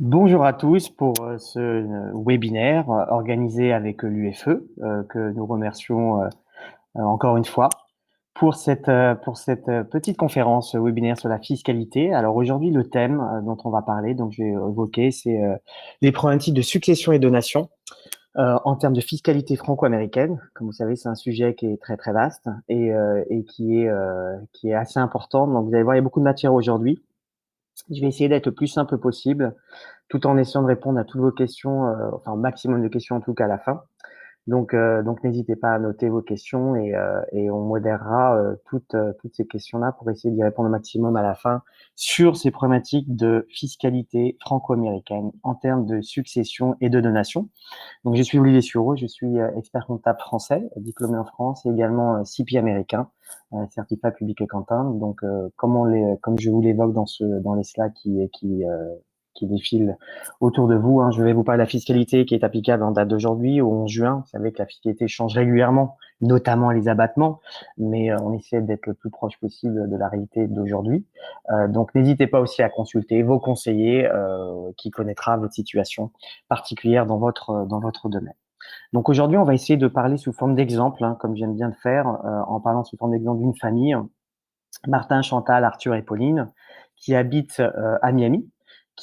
Bonjour à tous pour ce webinaire organisé avec l'UFE que nous remercions encore une fois pour cette petite conférence webinaire sur la fiscalité. Alors aujourd'hui, le thème dont on va parler, donc je vais évoquer, c'est les problématiques de succession et donation en termes de fiscalité franco-américaine. Comme vous savez, c'est un sujet qui est très très vaste et qui est assez important. Donc vous allez voir, il y a beaucoup de matière aujourd'hui. Je vais essayer d'être le plus simple possible tout en essayant de répondre à toutes vos questions, enfin au maximum de questions en tout cas à la fin. Donc n'hésitez pas à noter vos questions et on modérera toutes ces questions-là pour essayer d'y répondre au maximum à la fin sur ces problématiques de fiscalité franco-américaine en termes de succession et de donation. Donc je suis Olivier Sureau, je suis expert comptable français, diplômé en France et également CPA américain, certificat public et Quentin. Donc comme je vous l'évoque dans les slides qui défilent autour de vous, hein, je vais vous parler de la fiscalité qui est applicable en date d'aujourd'hui, au 11 juin. Vous savez que la fiscalité change régulièrement, notamment les abattements, mais on essaie d'être le plus proche possible de la réalité d'aujourd'hui. Donc n'hésitez pas aussi à consulter vos conseillers qui connaîtra votre situation particulière dans votre domaine. Donc aujourd'hui, on va essayer de parler sous forme d'exemple, hein, comme j'aime bien le faire, en parlant sous forme d'exemple d'une famille, Martin, Chantal, Arthur et Pauline, qui habitent à Miami.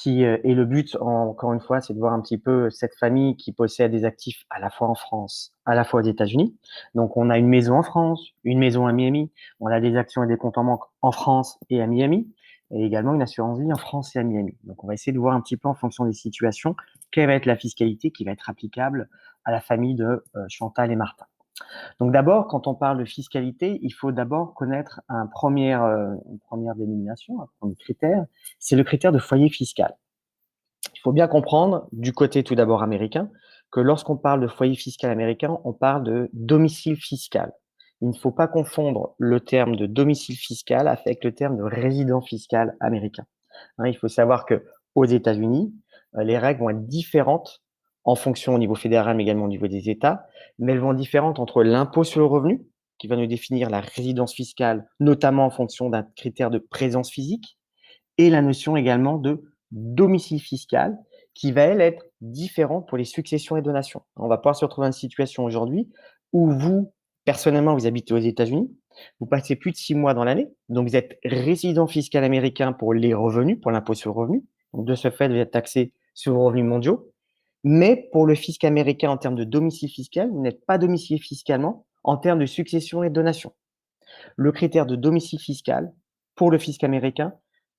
Et le but, encore une fois, c'est de voir un petit peu cette famille qui possède des actifs à la fois en France, à la fois aux États-Unis. Donc, on a une maison en France, une maison à Miami, on a des actions et des comptes en banque en France et à Miami, et également une assurance vie en France et à Miami. Donc, on va essayer de voir un petit peu en fonction des situations, quelle va être la fiscalité qui va être applicable à la famille de Chantal et Martin. Donc d'abord, quand on parle de fiscalité, il faut d'abord connaître une première dénomination, un premier critère, c'est le critère de foyer fiscal. Il faut bien comprendre, du côté tout d'abord américain, que lorsqu'on parle de foyer fiscal américain, on parle de domicile fiscal. Il ne faut pas confondre le terme de domicile fiscal avec le terme de résident fiscal américain. Hein, il faut savoir que aux États-Unis, les règles vont être différentes en fonction au niveau fédéral, mais également au niveau des États, mais elles vont être différentes entre l'impôt sur le revenu, qui va nous définir la résidence fiscale, notamment en fonction d'un critère de présence physique, et la notion également de domicile fiscal, qui va, elle, être différente pour les successions et donations. On va pouvoir se retrouver dans une situation aujourd'hui où vous, personnellement, vous habitez aux États-Unis, vous passez plus de 6 mois dans l'année, donc vous êtes résident fiscal américain pour les revenus, pour l'impôt sur le revenu. Donc de ce fait, vous êtes taxé sur vos revenus mondiaux. Mais pour le fisc américain en termes de domicile fiscal, vous n'êtes pas domicilié fiscalement en termes de succession et donation. Le critère de domicile fiscal pour le fisc américain,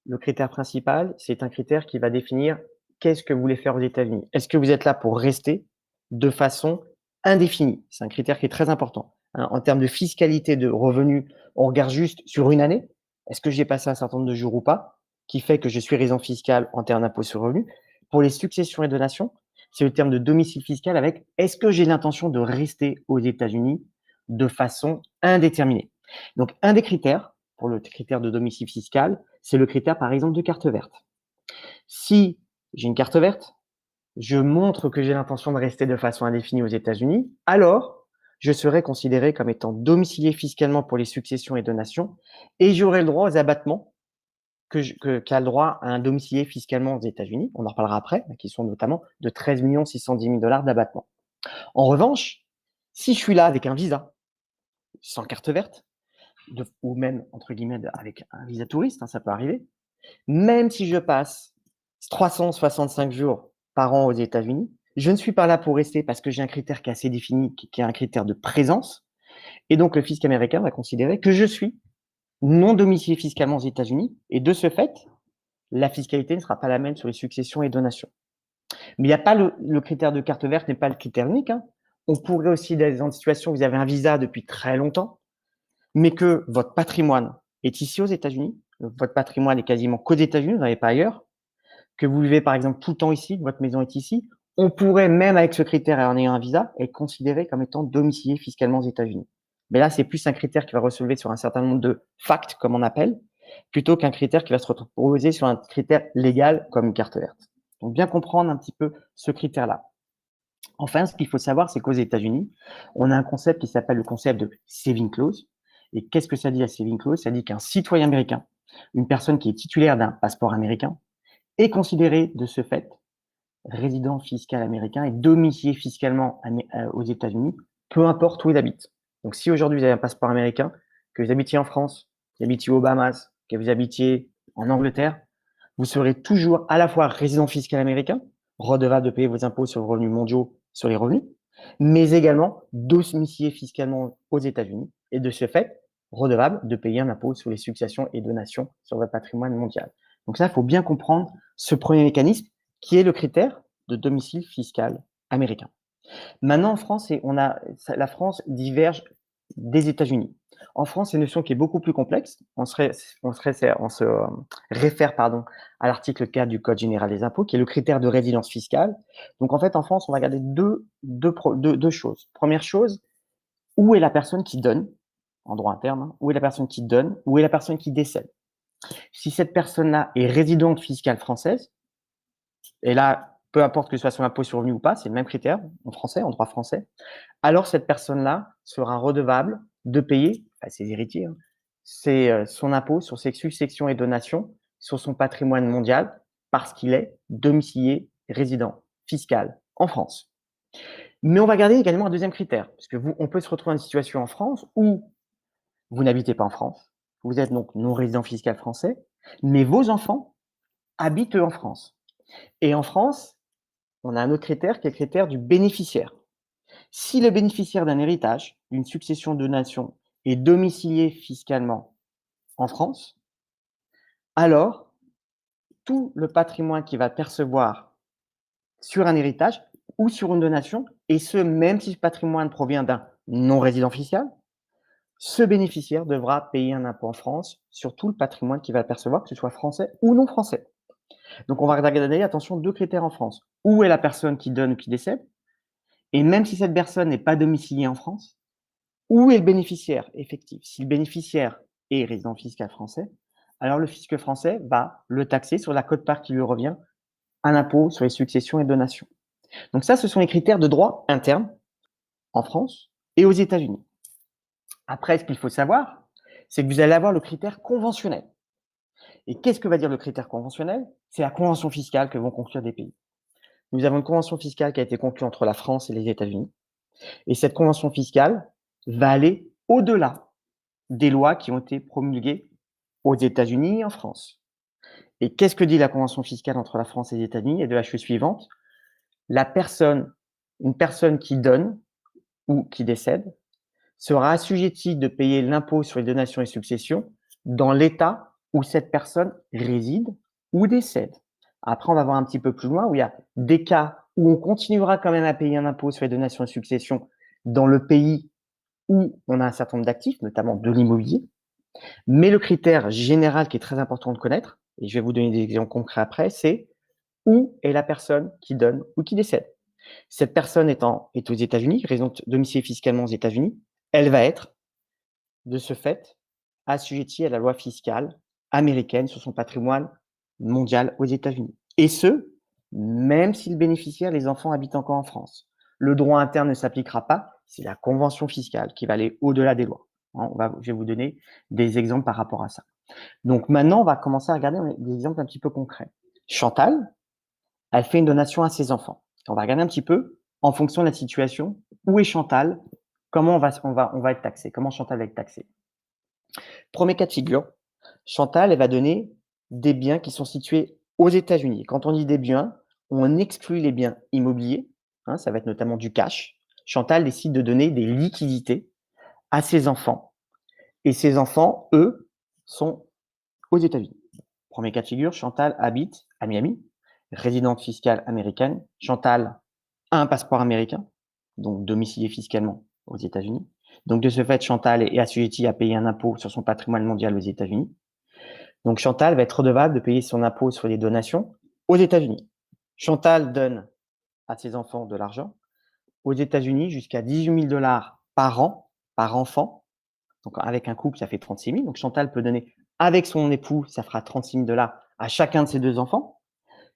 le critère principal, c'est un critère qui va définir qu'est-ce que vous voulez faire aux États-Unis. Est-ce que vous êtes là pour rester de façon indéfinie? C'est un critère qui est très important. Hein, en termes de fiscalité de revenus, on regarde juste sur une année. Est-ce que j'ai passé un certain nombre de jours ou pas, qui fait que je suis résident fiscal en termes d'impôt sur le revenu? Pour les successions et donations, c'est le terme de domicile fiscal avec est-ce que j'ai l'intention de rester aux États-Unis de façon indéterminée? Donc, un des critères, pour le critère de domicile fiscal, c'est le critère, par exemple, de carte verte. Si j'ai une carte verte, je montre que j'ai l'intention de rester de façon indéfinie aux États-Unis, alors je serai considéré comme étant domicilié fiscalement pour les successions et donations et j'aurai le droit aux abattements qu'a le droit à un domicilié fiscalement aux États-Unis. On en reparlera après, qui sont notamment de 13 610 000 $ d'abattement. En revanche, si je suis là avec un visa, sans carte verte, ou même, entre guillemets, avec un visa touriste, hein, ça peut arriver. Même si je passe 365 jours par an aux États-Unis, je ne suis pas là pour rester parce que j'ai un critère qui est assez défini, qui est un critère de présence. Et donc, le fisc américain va considérer que je suis non domicilié fiscalement aux États-Unis. Et de ce fait, la fiscalité ne sera pas la même sur les successions et donations. Mais il n'y a pas le critère de carte verte n'est pas le critère unique. Hein. On pourrait aussi être dans une situation où vous avez un visa depuis très longtemps, mais que votre patrimoine est ici aux États-Unis, votre patrimoine est quasiment qu'aux États-Unis, vous n'avez pas ailleurs, que vous vivez par exemple tout le temps ici, que votre maison est ici, on pourrait même avec ce critère et en ayant un visa être considéré comme étant domicilié fiscalement aux États-Unis. Mais là, c'est plus un critère qui va relever sur un certain nombre de facts, comme on appelle, plutôt qu'un critère qui va se reposer sur un critère légal comme une carte verte. Donc bien comprendre un petit peu ce critère-là. Enfin, ce qu'il faut savoir, c'est qu'aux États-Unis, on a un concept qui s'appelle le concept de saving clause. Et qu'est-ce que ça dit la saving clause? Ça dit qu'un citoyen américain, une personne qui est titulaire d'un passeport américain, est considéré de ce fait résident fiscal américain et domicilié fiscalement aux États-Unis, peu importe où il habite. Donc, si aujourd'hui vous avez un passeport américain, que vous habitiez en France, que vous habitiez aux Bahamas, que vous habitiez en Angleterre, vous serez toujours à la fois résident fiscal américain, redevable de payer vos impôts sur vos revenus mondiaux sur les revenus, mais également domicilié fiscalement aux États-Unis et de ce fait, redevable de payer un impôt sur les successions et donations sur votre patrimoine mondial. Donc ça, il faut bien comprendre ce premier mécanisme qui est le critère de domicile fiscal américain. Maintenant, en France, la France diverge des États-Unis. En France, c'est une notion qui est beaucoup plus complexe. On se réfère à l'article 4 du Code général des impôts, qui est le critère de résidence fiscale. Donc, en fait, en France, on va regarder deux choses. Première chose, où est la personne qui donne, en droit interne, hein, où est la personne qui donne, où est la personne qui décède. Si cette personne-là est résidente fiscale française, et là, peu importe que ce soit son impôt sur le revenu ou pas, c'est le même critère en français, en droit français, alors cette personne-là sera redevable de payer, à ses héritiers, hein, son impôt sur ses successions et donations sur son patrimoine mondial parce qu'il est domicilié résident fiscal en France. Mais on va garder également un deuxième critère, parce que on peut se retrouver dans une situation en France où vous n'habitez pas en France, vous êtes donc non résident fiscal français, mais vos enfants habitent en France. Et en France, on a un autre critère qui est le critère du bénéficiaire. Si le bénéficiaire d'un héritage, d'une succession de nations, est domicilié fiscalement en France, alors tout le patrimoine qu'il va percevoir sur un héritage ou sur une donation, et ce, même si ce patrimoine provient d'un non-résident fiscal, ce bénéficiaire devra payer un impôt en France sur tout le patrimoine qu'il va percevoir, que ce soit français ou non français. Donc, on va regarder, attention, deux critères en France. Où est la personne qui donne ou qui décède? Et même si cette personne n'est pas domiciliée en France, où est le bénéficiaire effectif? Si le bénéficiaire est résident fiscal français, alors le fisc français va le taxer sur la quote-part qui lui revient, un impôt sur les successions et donations. Donc ça, ce sont les critères de droit interne en France et aux États-Unis. Après, ce qu'il faut savoir, c'est que vous allez avoir le critère conventionnel. Et qu'est-ce que va dire le critère conventionnel? C'est la convention fiscale que vont conclure des pays. Nous avons une convention fiscale qui a été conclue entre la France et les États-Unis. Et cette convention fiscale va aller au-delà des lois qui ont été promulguées aux États-Unis et en France. Et qu'est-ce que dit la convention fiscale entre la France et les États-Unis? Et de la chose suivante, une personne qui donne ou qui décède sera assujettie de payer l'impôt sur les donations et successions dans l'État où cette personne réside ou décède. Après, on va voir un petit peu plus loin où il y a des cas où on continuera quand même à payer un impôt sur les donations et successions dans le pays où on a un certain nombre d'actifs, notamment de l'immobilier. Mais le critère général qui est très important de connaître, et je vais vous donner des exemples concrets après, c'est où est la personne qui donne ou qui décède. Cette personne est aux États-Unis, résident domiciliée fiscalement aux États-Unis, elle va être, de ce fait, assujettie à la loi fiscale américaine sur son patrimoine mondial aux États-Unis. Et ce, même si le bénéficiaire, les enfants, habitent encore en France. Le droit interne ne s'appliquera pas, c'est la convention fiscale qui va aller au-delà des lois. Je vais vous donner des exemples par rapport à ça. Donc maintenant, on va commencer à regarder des exemples un petit peu concrets. Chantal, elle fait une donation à ses enfants. On va regarder un petit peu, en fonction de la situation, où est Chantal, comment on va être taxé, comment Chantal va être taxée. Premier cas de figure, Chantal, elle va donner des biens qui sont situés aux États-Unis. Quand on dit des biens, on exclut les biens immobiliers, hein, ça va être notamment du cash. Chantal décide de donner des liquidités à ses enfants. Et ses enfants, eux, sont aux États-Unis. Premier cas de figure, Chantal habite à Miami, résidente fiscale américaine. Chantal a un passeport américain, donc domicilié fiscalement aux États-Unis. Donc, de ce fait, Chantal est assujettie à payer un impôt sur son patrimoine mondial aux États-Unis. Donc, Chantal va être redevable de payer son impôt sur les donations aux États-Unis. Chantal donne à ses enfants de l'argent aux États-Unis jusqu'à 18 000 $ par an, par enfant. Donc, avec un couple, ça fait 36 000. Donc, Chantal peut donner avec son époux, ça fera 36 000 $ à chacun de ses deux enfants,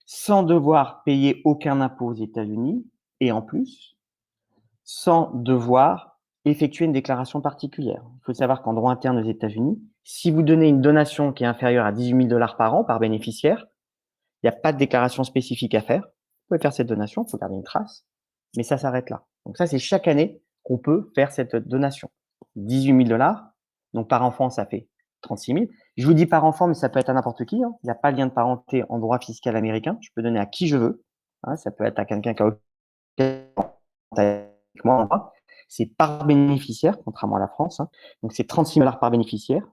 sans devoir payer aucun impôt aux États-Unis et en plus, sans devoir effectuer une déclaration particulière. Il faut savoir qu'en droit interne aux États-Unis, si vous donnez une donation qui est inférieure à 18 000 $ par an par bénéficiaire, il n'y a pas de déclaration spécifique à faire. pouvez faire cette donation, il faut garder une trace, mais ça s'arrête là. Donc ça, c'est chaque année qu'on peut faire cette donation. 18 000 $, donc par enfant, ça fait 36 000. Je vous dis par enfant, mais ça peut être à n'importe qui, hein. Il n'y a pas de lien de parenté en droit fiscal américain. Je peux donner à qui je veux, hein. Ça peut être à quelqu'un qui a avec moi en droit. C'est par bénéficiaire, contrairement à la France, hein. Donc c'est 36 000 $ par bénéficiaire.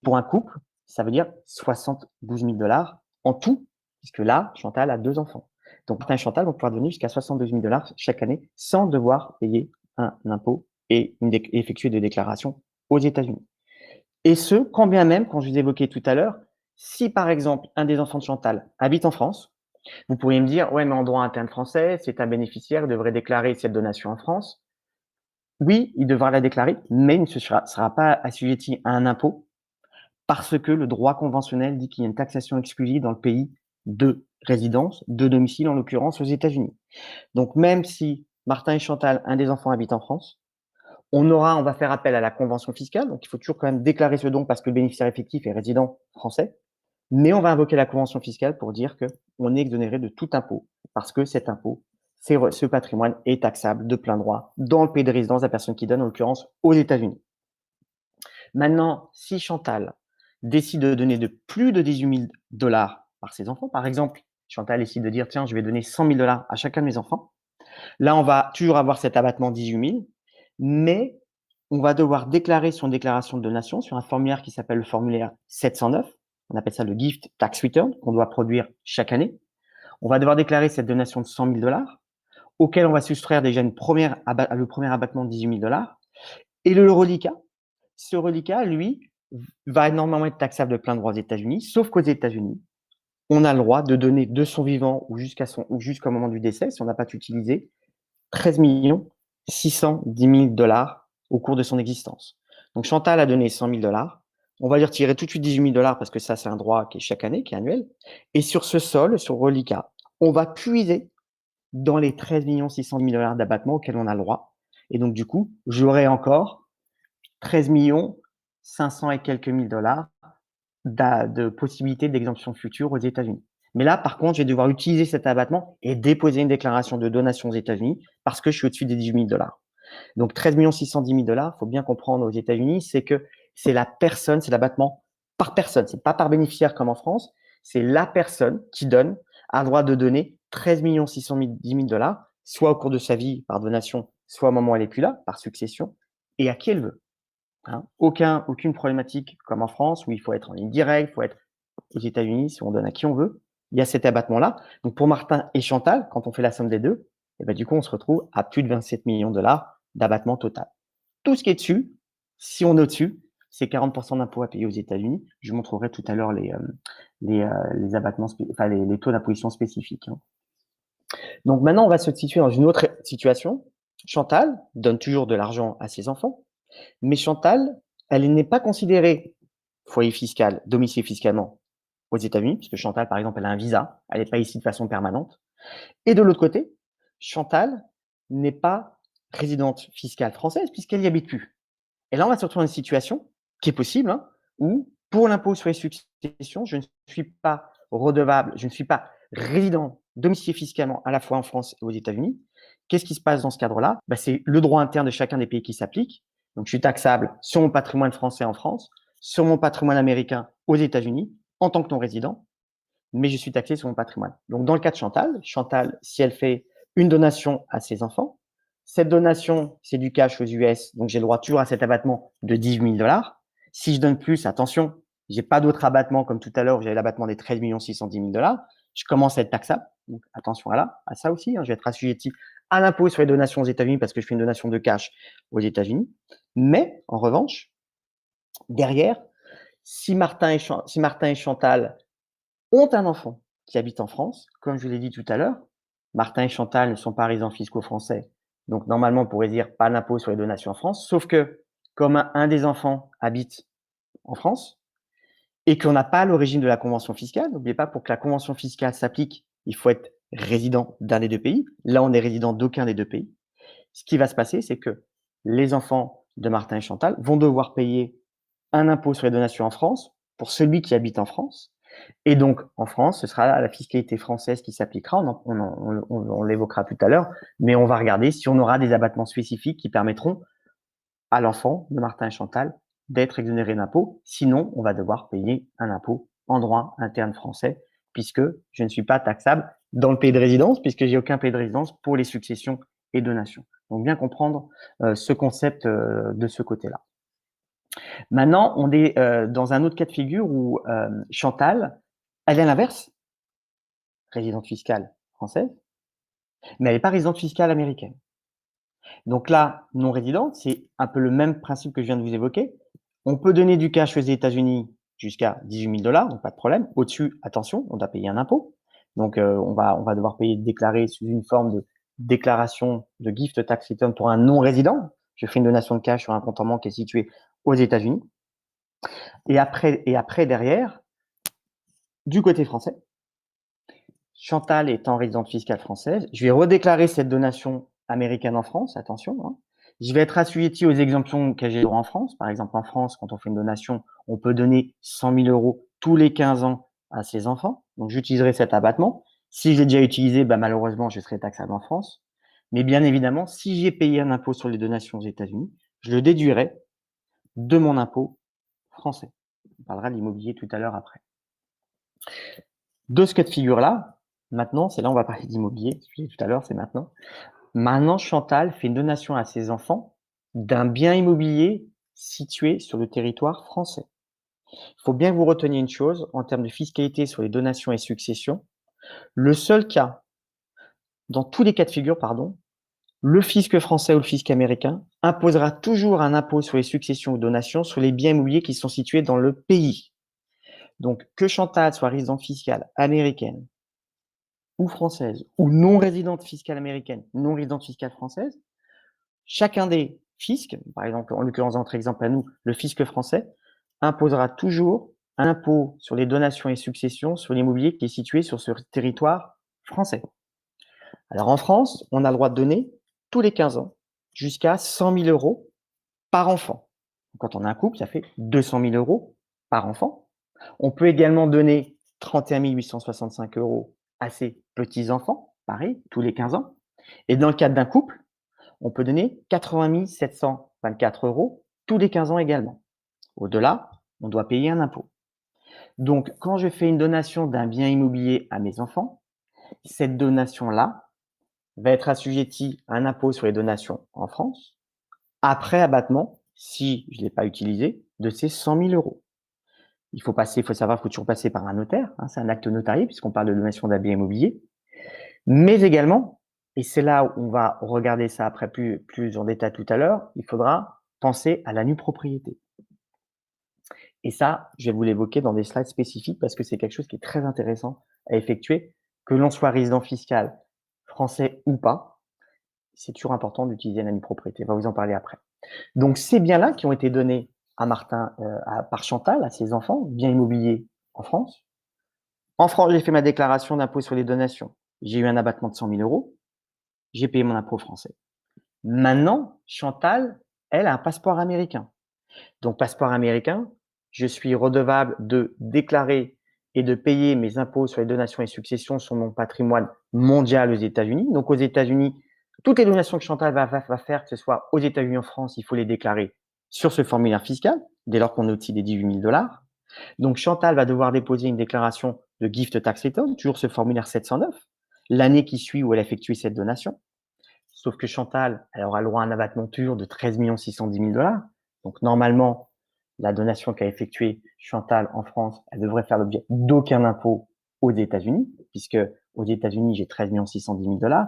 Pour un couple, ça veut dire 72 000 $ en tout, puisque là, Chantal a 2 enfants. Donc Martin et Chantal vont pouvoir donner jusqu'à 72 000 $ chaque année sans devoir payer un impôt et effectuer des déclarations aux États-Unis. Et ce, quand bien même, quand je vous évoquais tout à l'heure, si par exemple un des enfants de Chantal habite en France, vous pourriez me dire, ouais, mais en droit interne français, c'est un bénéficiaire, il devrait déclarer cette donation en France. Oui, il devra la déclarer, mais il ne sera pas assujetti à un impôt parce que le droit conventionnel dit qu'il y a une taxation exclusive dans le pays de résidence, de domicile, en l'occurrence aux États-Unis. Donc, même si Martin et Chantal, un des enfants, habite en France, on va faire appel à la convention fiscale. Donc, il faut toujours quand même déclarer ce don parce que le bénéficiaire effectif est résident français. Mais on va invoquer la convention fiscale pour dire qu'on est exonéré de tout impôt parce que cet impôt, ce patrimoine est taxable de plein droit dans le pays de résidence de la personne qui donne, en l'occurrence aux États-Unis. Maintenant, si Chantal décide de donner de plus de 18 000 $ par ses enfants, par exemple, Chantal décide de dire, tiens, je vais donner 100 000 $ à chacun de mes enfants. Là, on va toujours avoir cet abattement 18 000, mais on va devoir déclarer son déclaration de donation sur un formulaire qui s'appelle le formulaire 709. On appelle ça le Gift Tax Return, qu'on doit produire chaque année. On va devoir déclarer cette donation de 100 000 $, auquel on va soustraire déjà le premier abattement de 18 000 $. Et le reliquat, ce reliquat, lui, va normalement être taxable de plein droit aux États-Unis, sauf qu'aux États-Unis, on a le droit de donner de son vivant ou jusqu'au moment du décès, si on n'a pas utilisé, 13 610 000 $ au cours de son existence. Donc Chantal a donné 100 000 $. On va lui retirer tout de suite 18 000 $ parce que ça, c'est un droit qui est chaque année, qui est annuel. Et sur ce sol, sur reliquat, on va puiser dans les 13 610 000 $ d'abattement auxquels on a le droit. Et donc, du coup, j'aurai encore 13 500 et quelques mille dollars de possibilités d'exemption future aux États-Unis. Mais là, par contre, je vais devoir utiliser cet abattement et déposer une déclaration de donation aux États-Unis parce que je suis au-dessus des 18 000 $. Donc, 13 610 000 $, il faut bien comprendre aux États-Unis, c'est que c'est la personne, c'est l'abattement par personne. C'est pas par bénéficiaire comme en France. C'est la personne qui donne a le droit de donner 13 610 000 $, soit au cours de sa vie par donation, soit au moment où elle n'est plus là, par succession, et à qui elle veut. Hein. Aucune problématique comme en France où il faut être en ligne directe, il faut être aux États-Unis, si on donne à qui on veut. Il y a cet abattement-là. Donc, pour Martin et Chantal, quand on fait la somme des deux, et ben, du coup, on se retrouve à plus de 27 millions de dollars d'abattement total. Tout ce qui est dessus, si on est au-dessus, c'est 40% d'impôts à payer aux États-Unis. Je vous montrerai tout à l'heure les abattements, enfin, les taux d'imposition spécifiques. Hein. Donc, maintenant, on va se situer dans une autre situation. Chantal donne toujours de l'argent à ses enfants, mais Chantal, elle n'est pas considérée foyer fiscal, domicile fiscalement aux États-Unis, puisque Chantal, par exemple, elle a un visa, elle n'est pas ici de façon permanente. Et de l'autre côté, Chantal n'est pas résidente fiscale française puisqu'elle n'y habite plus. Et là, on va se retrouver dans une situation qui est possible, hein, où pour l'impôt sur les successions, je ne suis pas redevable, je ne suis pas résident, domicilié fiscalement à la fois en France et aux États-Unis. Qu'est-ce qui se passe dans ce cadre-là? C'est le droit interne de chacun des pays qui s'applique. Donc, je suis taxable sur mon patrimoine français en France, sur mon patrimoine américain aux États-Unis, en tant que non-résident, mais je suis taxé sur mon patrimoine. Donc, dans le cas de Chantal, si elle fait une donation à ses enfants, cette donation, c'est du cash aux US, donc j'ai le droit toujours à cet abattement de 18 000 $. Si je donne plus, attention, j'ai pas d'autre abattement comme tout à l'heure où j'avais l'abattement des 13 610 000 $. Je commence à être taxable. Donc, attention à ça aussi. Hein, je vais être assujetti à l'impôt sur les donations aux États-Unis parce que je fais une donation de cash aux États-Unis. Mais, en revanche, derrière, si Martin et Chantal ont un enfant qui habite en France, comme je vous l'ai dit tout à l'heure, Martin et Chantal ne sont pas résidents fiscaux français, donc normalement on pourrait dire pas d'impôt sur les donations en France, sauf que comme un des enfants habite en France et qu'on n'a pas le régime de la convention fiscale, n'oubliez pas, pour que la convention fiscale s'applique, il faut être résident d'un des deux pays. Là, on est résident d'aucun des deux pays. Ce qui va se passer, c'est que les enfants de Martin et Chantal vont devoir payer un impôt sur les donations en France pour celui qui habite en France, Et donc, en France, ce sera la fiscalité française qui s'appliquera. On l'évoquera tout à l'heure, mais on va regarder si on aura des abattements spécifiques qui permettront à l'enfant de Martin et Chantal d'être exonéré d'impôt. Sinon, on va devoir payer un impôt en droit interne français, puisque je ne suis pas taxable dans le pays de résidence, puisque j'ai aucun pays de résidence pour les successions et donations. Donc, bien comprendre ce concept de ce côté-là. Maintenant, on est dans un autre cas de figure où Chantal, elle est à l'inverse, résidente fiscale française, mais elle n'est pas résidente fiscale américaine. Donc là, non résidente, c'est un peu le même principe que je viens de vous évoquer. On peut donner du cash aux États-Unis jusqu'à 18 000 $, donc pas de problème. Au-dessus, attention, on doit payer un impôt. Donc, on va devoir payer, déclarer sous une forme de déclaration de gift tax return pour un non-résident. Je fais une donation de cash sur un compte en banque qui est situé aux États-Unis. Et après, derrière, du côté français, Chantal étant résidente fiscale française, je vais redéclarer cette donation américaine en France, attention. Hein. Je vais être assujetti aux exemptions que j'ai droit en France. Par exemple, en France, quand on fait une donation, on peut donner 100 000 € tous les 15 ans à ses enfants. Donc, j'utiliserai cet abattement. Si je l'ai déjà utilisé, bah, malheureusement, je serai taxable en France. Mais bien évidemment, si j'ai payé un impôt sur les donations aux États-Unis, je le déduirai de mon impôt français. On parlera de l'immobilier tout à l'heure après. De ce cas de figure-là, maintenant, c'est là où on va parler d'immobilier. Je disais tout à l'heure, c'est maintenant. Maintenant, Chantal fait une donation à ses enfants d'un bien immobilier situé sur le territoire français. Il faut bien que vous reteniez une chose, en termes de fiscalité sur les donations et successions, le seul cas, dans tous les cas de figure, pardon, le fisc français ou le fisc américain imposera toujours un impôt sur les successions ou donations sur les biens immobiliers qui sont situés dans le pays. Donc, que Chantal soit résidente fiscale américaine ou française, ou non résidente fiscale américaine, non résidente fiscale française, chacun des fiscs, par exemple, en l'occurrence, dans notre exemple à nous, le fisc français, imposera toujours un impôt sur les donations et successions sur l'immobilier qui est situé sur ce territoire français. Alors en France, on a le droit de donner tous les 15 ans jusqu'à 100 000 € par enfant. Quand on a un couple, ça fait 200 000 € par enfant. On peut également donner 31 865 € à ses petits-enfants, pareil, tous les 15 ans. Et dans le cadre d'un couple, on peut donner 80 724 € tous les 15 ans également. Au-delà, on doit payer un impôt. Donc, quand je fais une donation d'un bien immobilier à mes enfants, cette donation-là va être assujettie à un impôt sur les donations en France, après abattement, si je ne l'ai pas utilisé, de ces 100 000 €. Il faut savoir qu'il faut toujours passer par un notaire, hein, c'est un acte notarié puisqu'on parle de donation d'un bien immobilier, mais également, et c'est là où on va regarder ça après plus en détail tout à l'heure, il faudra penser à la nue propriété. Et ça, je vais vous l'évoquer dans des slides spécifiques parce que c'est quelque chose qui est très intéressant à effectuer, que l'on soit résident fiscal français ou pas. C'est toujours important d'utiliser la nue propriété. On va vous en parler après. Donc, ces biens-là qui ont été donnés à Martin, par Chantal, à ses enfants, biens immobiliers en France. En France, j'ai fait ma déclaration d'impôt sur les donations. J'ai eu un abattement de 100 000 €. J'ai payé mon impôt français. Maintenant, Chantal, elle a un passeport américain. Donc, passeport américain, je suis redevable de déclarer et de payer mes impôts sur les donations et successions sur mon patrimoine mondial aux États-Unis. Donc, aux États-Unis, toutes les donations que Chantal va faire, que ce soit aux États-Unis ou en France, il faut les déclarer sur ce formulaire fiscal, dès lors qu'on est au-dessus des 18 000 $. Donc, Chantal va devoir déposer une déclaration de gift tax return, toujours ce formulaire 709, l'année qui suit où elle a effectué cette donation. Sauf que Chantal, elle aura le droit à un abattement toujours de 13 610 000 $. Donc, normalement, la donation qu'a effectuée Chantal en France, elle devrait faire l'objet d'aucun impôt aux États-Unis, puisque aux États-Unis, j'ai 13 610 000 $.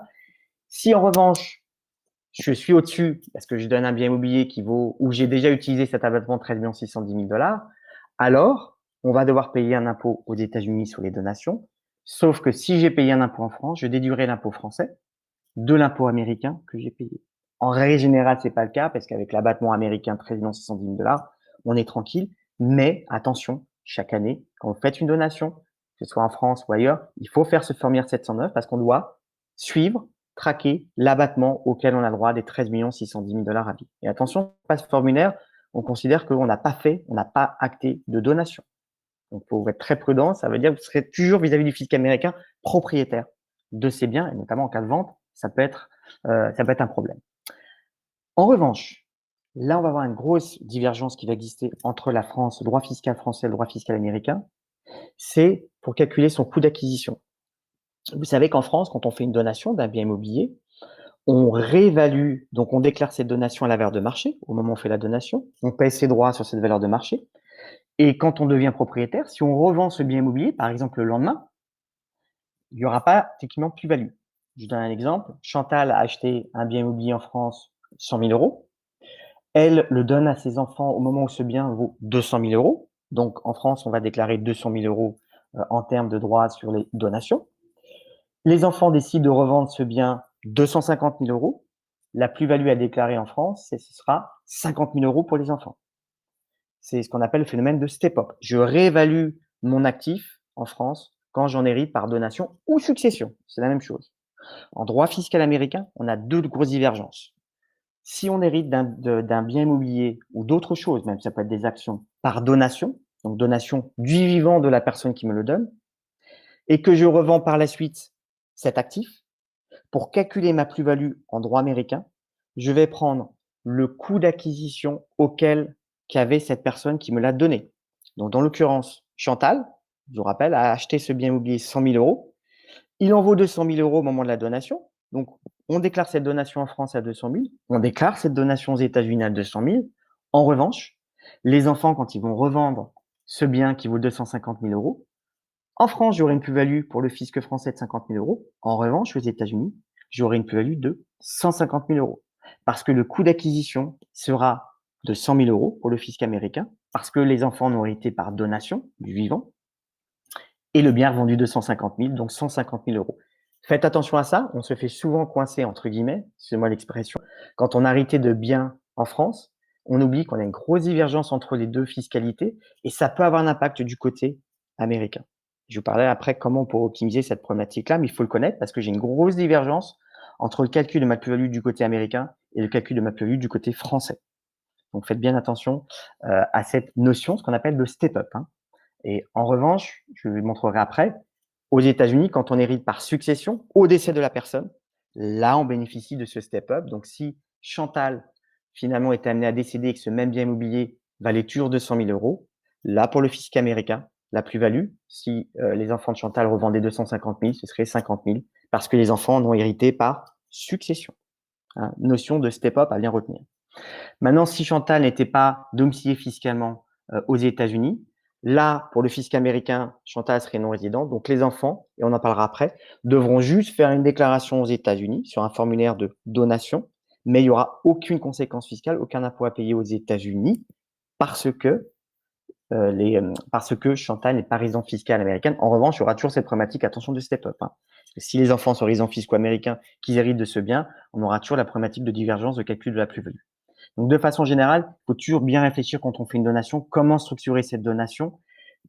Si en revanche, je suis au-dessus, parce que je donne un bien immobilier qui vaut, ou j'ai déjà utilisé cet abattement de 13 610 000 $, alors on va devoir payer un impôt aux États-Unis sur les donations. Sauf que si j'ai payé un impôt en France, je déduirai l'impôt français de l'impôt américain que j'ai payé. En règle générale, c'est pas le cas parce qu'avec l'abattement américain 13 610 000 $, on est tranquille. Mais attention, chaque année, quand vous faites une donation, que ce soit en France ou ailleurs, il faut faire ce formulaire 709 parce qu'on doit suivre, traquer l'abattement auquel on a le droit des 13 610 000 $ à vie. Et attention, pas ce formulaire, on considère qu'on n'a pas fait, on n'a pas acté de donation. Donc, il faut être très prudent. Ça veut dire que vous serez toujours vis-à-vis du fisc américain propriétaire de ces biens, et notamment en cas de vente, ça peut être un problème. En revanche, là, on va avoir une grosse divergence qui va exister entre la France, le droit fiscal français et le droit fiscal américain. C'est pour calculer son coût d'acquisition. Vous savez qu'en France, quand on fait une donation d'un bien immobilier, on réévalue, donc on déclare cette donation à la valeur de marché au moment où on fait la donation, on paye ses droits sur cette valeur de marché, et quand on devient propriétaire, si on revend ce bien immobilier, par exemple le lendemain, il n'y aura pas techniquement plus-value. Je donne un exemple. Chantal a acheté un bien immobilier en France, 100 000 euros. Elle le donne à ses enfants au moment où ce bien vaut 200 000 euros. Donc, en France, on va déclarer 200 000 euros en termes de droits sur les donations. Les enfants décident de revendre ce bien 250 000 euros. La plus-value à déclarer en France, ce sera 50 000 euros pour les enfants. C'est ce qu'on appelle le phénomène de step-up. Je réévalue mon actif en France quand j'en hérite par donation ou succession. C'est la même chose. En droit fiscal américain, on a deux grosses divergences. Si on hérite d'un bien immobilier ou d'autres choses, même ça peut être des actions, par donation, donc donation du vivant de la personne qui me le donne, et que je revends par la suite cet actif, pour calculer ma plus-value en droit américain, je vais prendre le coût d'acquisition auquel qu'avait cette personne qui me l'a donné. Donc, dans l'occurrence, Chantal, je vous rappelle, a acheté ce bien immobilier 100 000 euros. Il en vaut 200 000 euros au moment de la donation. Donc, on déclare cette donation en France à 200 000. On déclare cette donation aux États-Unis à 200 000. En revanche, les enfants, quand ils vont revendre ce bien qui vaut 250 000 euros, en France, j'aurai une plus-value pour le fisc français de 50 000 euros. En revanche, aux États-Unis, j'aurai une plus-value de 150 000 euros. Parce que le coût d'acquisition sera de 100 000 euros pour le fisc américain, parce que les enfants n'ont été par donation du vivant, et le bien vendu de 150 000, donc 150 000 euros. Faites attention à ça, on se fait souvent coincer, entre guillemets, c'est moi l'expression, quand on a hérité de biens en France, on oublie qu'on a une grosse divergence entre les deux fiscalités, et ça peut avoir un impact du côté américain. Je vous parlerai après comment on peut optimiser cette problématique-là, mais il faut le connaître parce que j'ai une grosse divergence entre le calcul de ma plus-value du côté américain et le calcul de ma plus-value du côté français. Donc faites bien attention à cette notion, ce qu'on appelle le step-up. Et en revanche, je vous montrerai après, aux États-Unis, quand on hérite par succession, au décès de la personne, là, on bénéficie de ce step-up. Donc, si Chantal, finalement, est amenée à décéder et que ce même bien immobilier valait toujours 200 000 euros, là, pour le fisc américain, la plus-value, si les enfants de Chantal revendaient 250 000, ce serait 50 000, parce que les enfants en ont hérité par succession. Notion de step-up à bien retenir. Maintenant, si Chantal n'était pas domiciliée fiscalement aux États-Unis, là, pour le fisc américain, Chantal serait non résidente. Donc, les enfants, et on en parlera après, devront juste faire une déclaration aux États-Unis sur un formulaire de donation, mais il n'y aura aucune conséquence fiscale, aucun impôt à payer aux États-Unis parce que Chantal n'est pas résident fiscal américaine. En revanche, il y aura toujours cette problématique, attention, de step-up. Si les enfants sont résidents fiscaux américains, qu'ils héritent de ce bien, on aura toujours la problématique de divergence de calcul de la plus-value. Donc, de façon générale, il faut toujours bien réfléchir quand on fait une donation, comment structurer cette donation,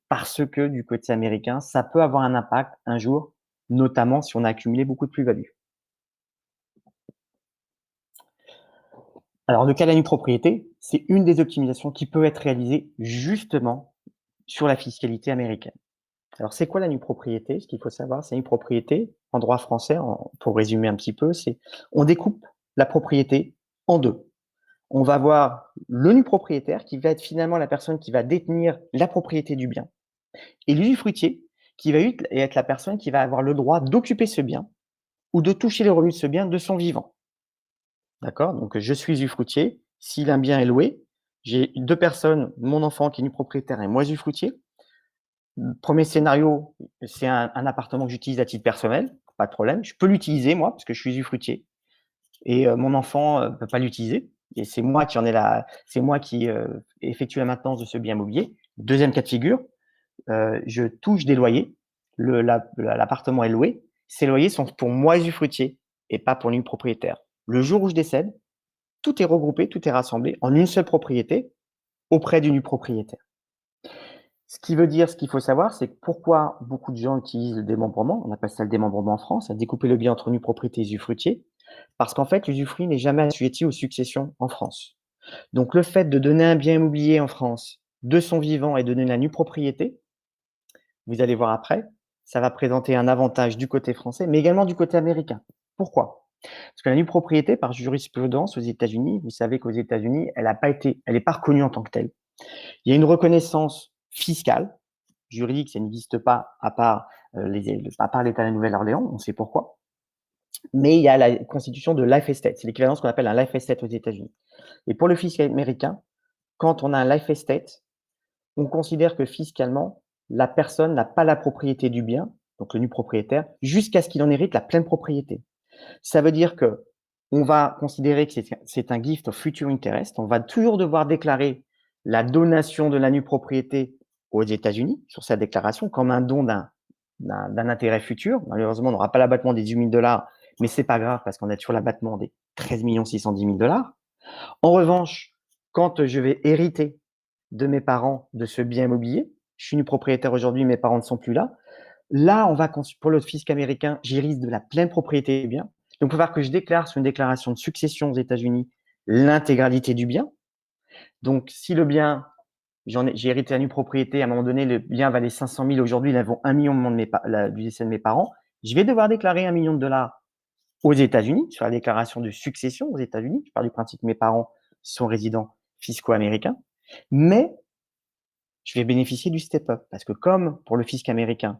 parce que du côté américain, ça peut avoir un impact un jour, notamment si on a accumulé beaucoup de plus-value. Alors, le cas de la nue-propriété, c'est une des optimisations qui peut être réalisée justement sur la fiscalité américaine. Alors, c'est quoi la nue-propriété? Ce qu'il faut savoir, c'est une propriété, en droit français, pour résumer un petit peu, c'est on découpe la propriété en deux. On va avoir le nu propriétaire qui va être finalement la personne qui va détenir la propriété du bien et l'usufruitier qui va être la personne qui va avoir le droit d'occuper ce bien ou de toucher les revenus de ce bien de son vivant. D'accord? Donc, je suis usufruitier. Si un bien est loué, j'ai deux personnes, mon enfant qui est nu propriétaire et moi usufruitier. Premier scénario, c'est un appartement que j'utilise à titre personnel, pas de problème. Je peux l'utiliser, moi, parce que je suis usufruitier. Et mon enfant ne peut pas l'utiliser. Et c'est moi qui effectue la maintenance de ce bien immobilier. Deuxième cas de figure, je touche des loyers. L'appartement est loué. Ces loyers sont pour moi usufruitier et pas pour le propriétaire. Le jour où je décède, tout est regroupé, tout est rassemblé en une seule propriété auprès du nu propriétaire. Ce qui veut dire, ce qu'il faut savoir, c'est pourquoi beaucoup de gens utilisent le démembrement, on appelle ça le démembrement en France, à découper le bien entre nu propriété et usufruitier, parce qu'en fait, l'usufruit n'est jamais assujetti aux successions en France. Donc, le fait de donner un bien immobilier en France de son vivant et de donner la nue propriété, vous allez voir après, ça va présenter un avantage du côté français, mais également du côté américain. Pourquoi? Parce que la nue propriété, par jurisprudence aux États-Unis, vous savez qu'aux États-Unis, elle n'est pas reconnue en tant que telle. Il y a une reconnaissance fiscale, juridique, ça n'existe pas à part l'État de la Nouvelle-Orléans, on sait pourquoi. Mais il y a la constitution de life estate, c'est l'équivalent de ce qu'on appelle un life estate aux États-Unis. Et pour le fisc américain, quand on a un life estate, on considère que fiscalement, la personne n'a pas la propriété du bien, donc le nu propriétaire, jusqu'à ce qu'il en hérite la pleine propriété. Ça veut dire que on va considérer que c'est un gift of future interest. On va toujours devoir déclarer la donation de la nue propriété aux États-Unis sur sa déclaration comme un don d'un intérêt futur. Malheureusement, on n'aura pas l'abattement des 18 000 $, mais c'est pas grave parce qu'on a toujours l'abattement des 13 610 000 $. En revanche, quand je vais hériter de mes parents de ce bien immobilier, je suis nu propriétaire aujourd'hui, mes parents ne sont plus là. Là, on va pour le fisc américain, j'hérite de la pleine propriété du bien. Donc, il faut voir que je déclare sur une déclaration de succession aux États-Unis l'intégralité du bien. Donc, si le bien, j'ai hérité la nue propriété, à un moment donné, le bien valait 500 000, aujourd'hui, il vaut 1 million du décès de mes parents, je vais devoir déclarer 1 million de dollars aux États-Unis, sur la déclaration de succession aux États-Unis. Je pars du principe que mes parents sont résidents fiscaux américains, mais je vais bénéficier du step-up parce que comme pour le fisc américain,